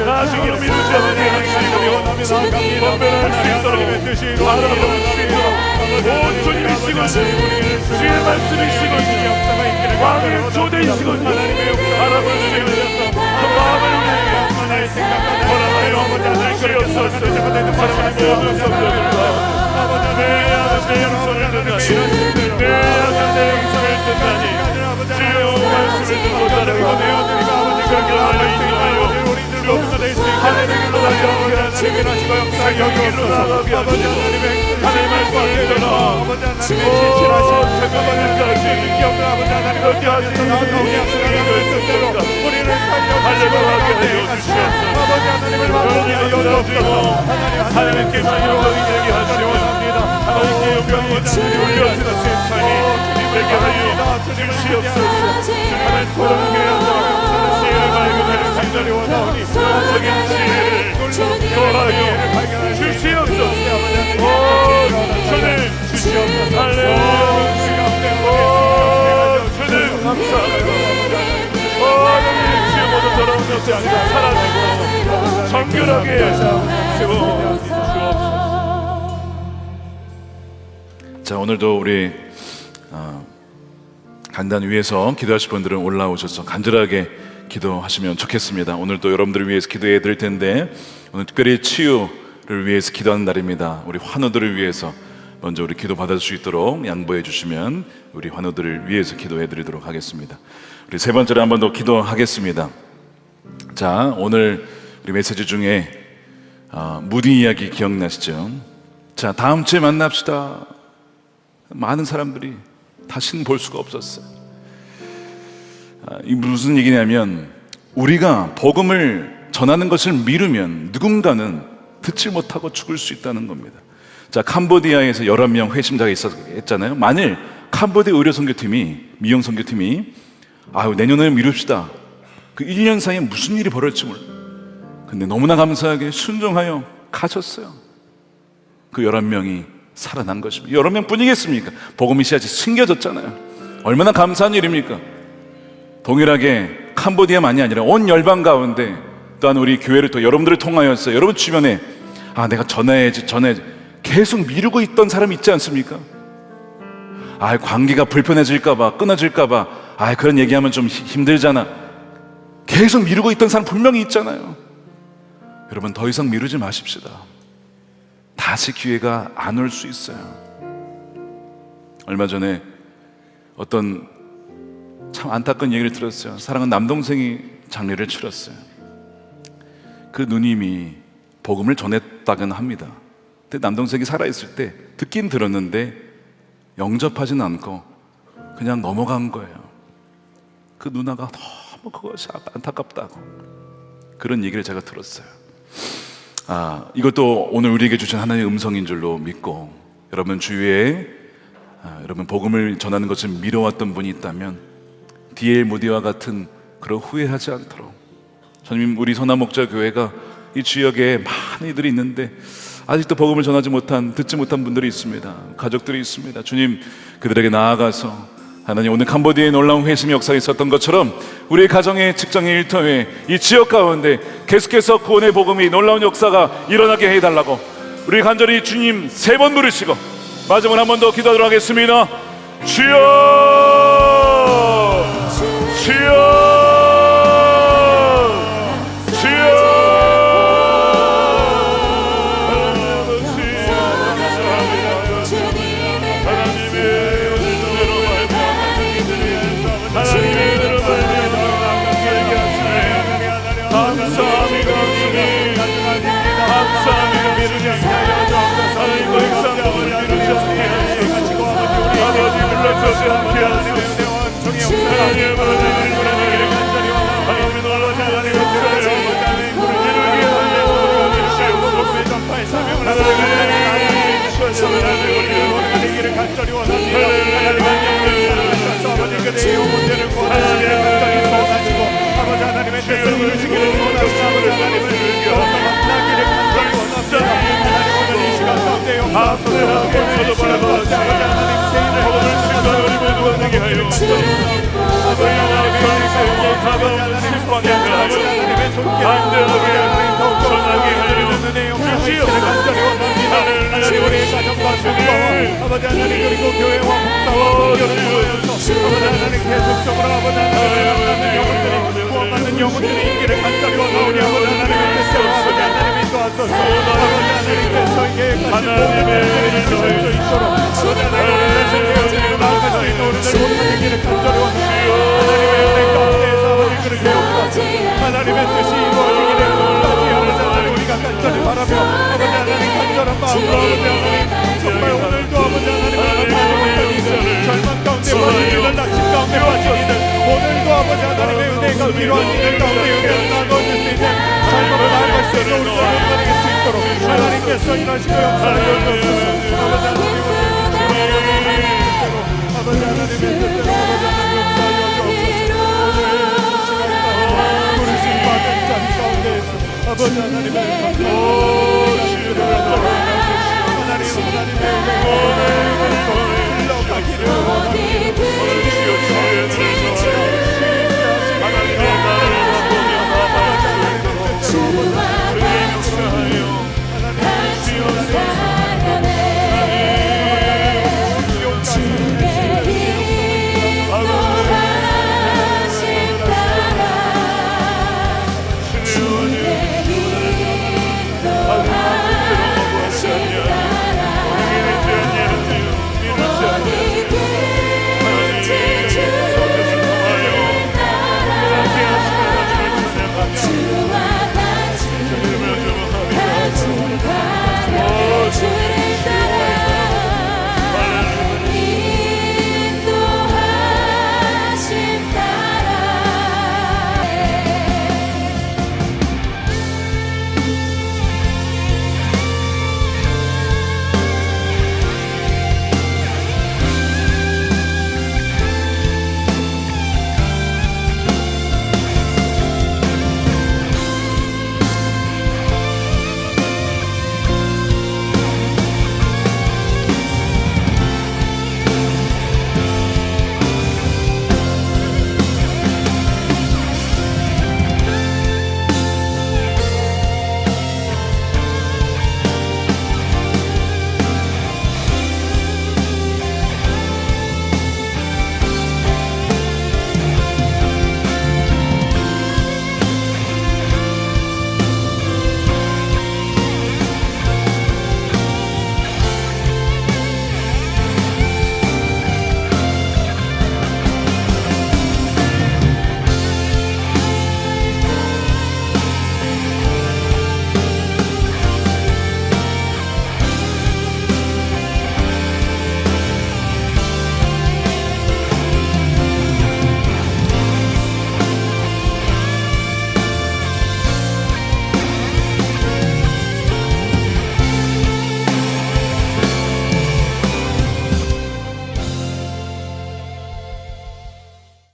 나중에 미루지 않게 하시고 분별할 수 있도록 알아보시고, 온 주님이시고 주의 말씀이시고 왕의 조대이시고 알아보시고 그 마음을 허락하여 주시옵소서. 하나님 모든 성도들과 내 아버지의 영성을 듣나니, 내 아버지의 영성을 듣나니 주의 말씀을 듣고 따르고 경경하여 인도하여 주옵소서. 하나님의 길로 나가게 하시고 여기로 나가게 하시고 하나님의 말씀을 따라 잠깐만까지 어디 하시는 우리를 살려하게 하여 주시옵소서. 여기를 열어주시고 하나님께서 영광이 되게 하시옵소서. 하나님께 영광이 올려주는 세상이 되게 하여 주시옵소서. 하나님 소원케 하소서. 지혜를 발견하는 상자리 원하오니 영적인 지혜를 더하여 주시옵소서. 주님 주시옵소서. 할렐루야. 주님 감사합니다. 하나님 주의 모든 더러운 것을 사라지고 정결하게 세워주옵소서. 자, 오늘도 우리 간단 위에서 기도하실 분들은 올라오셔서 간절하게 기도하시면 좋겠습니다. 오늘도 여러분들을 위해서 기도해 드릴 텐데, 오늘 특별히 치유를 위해서 기도하는 날입니다. 우리 환우들을 위해서 먼저 우리 기도 받을 수 있도록 양보해 주시면 우리 환우들을 위해서 기도해 드리도록 하겠습니다. 우리 세 번째로 한 번 더 기도하겠습니다. 자, 오늘 우리 메시지 중에 무디 이야기 기억나시죠? 자, 다음 주에 만납시다. 많은 사람들이 다시는 볼 수가 없었어요. 이 무슨 얘기냐면, 우리가 복음을 전하는 것을 미루면 누군가는 듣지 못하고 죽을 수 있다는 겁니다. 자, 캄보디아에서 11명 회심자가 있었잖아요. 만일 캄보디아 의료선교팀이, 미용선교팀이 내년에 미룹시다, 그 1년 사이에 무슨 일이 벌어질지 몰라요. 근데 너무나 감사하게 순종하여 가셨어요. 그 11명이 살아난 것입니다. 11명 뿐이겠습니까? 복음이 씨앗이 숨겨졌잖아요. 얼마나 감사한 일입니까? 동일하게 캄보디아만이 아니라 온 열방 가운데 또한 우리 교회를 또 여러분들을 통하여서 여러분 주변에 내가 전해야지 계속 미루고 있던 사람이 있지 않습니까? 관계가 불편해질까봐, 끊어질까봐, 그런 얘기하면 좀 힘들잖아, 계속 미루고 있던 사람 분명히 있잖아요. 여러분, 더 이상 미루지 마십시다. 다시 기회가 안 올 수 있어요. 얼마 전에 어떤 참 안타까운 얘기를 들었어요. 사랑하는 남동생이 장례를 치렀어요. 그 누님이 복음을 전했다곤 합니다. 근데 남동생이 살아있을 때 듣긴 들었는데 영접하진 않고 그냥 넘어간 거예요. 그 누나가 너무 그것이 안타깝다고 그런 얘기를 제가 들었어요. 이것도 오늘 우리에게 주신 하나님의 음성인 줄로 믿고, 여러분 주위에 여러분 복음을 전하는 것을 미뤄왔던 분이 있다면 D.L. 모디와 같은 그런 후회하지 않도록, 저는 우리 선화목자교회가 이 지역에 많은 이들이 있는데 아직도 복음을 전하지 못한, 듣지 못한 분들이 있습니다. 가족들이 있습니다. 주님, 그들에게 나아가서 하나님, 오늘 캄보디아에 놀라운 회심 역사가 있었던 것처럼 우리 가정의, 직장의, 일터에, 이 지역 가운데 계속해서 구원의 복음이, 놀라운 역사가 일어나게 해달라고 우리 간절히 주님 3번 부르시고 마지막으로 한 번 더 기도하도록 하겠습니다. 주여, 주여, 아버지 하나님, 그리고 교회와 목사와 성교를 하나님 계속적으로 아버지 하나님 영혼들이 구원받는 영혼들의 인기를 간절히 원하오니 아버지 하나님께서 아버지 하나님이 도와소서. 아버지 하나님께서 계획하신 모든 일들이 이루어질 수 있도록 아버지 하나님께서 나아갈 수 있는 우리들 못하는 길을 간절히 원하오니 하나님의 은혜 가운데에서 아버지 그렇게 없고 하나님의 뜻이 이루어지기를 끝까지 아버지 하나님 우리가 간절히 바라며 아버지 하나님 간절한 마음으로 아버지 하나님 정말 오늘도 아버지 하나님 절망 가운데 빠진 이들, 낙심 가운데 빠진 이들, 오늘도 아버지 하나님의 은혜가 필요한 이들 가운데 은혜를 나눠줄 수 있는 삶으로 나아갈 수 있는 우리가 모두가 될 수 있도록 하나님께서 일하시고 역사를 열어주소서. 아버지 하나님 아버지 하나님의 뜻대로 아버지 하나님 역사를 열어주옵소서. 부르심 받은 자리 가운데에서 아버지 하나님의 하나님의 흘러가기를 원합니다.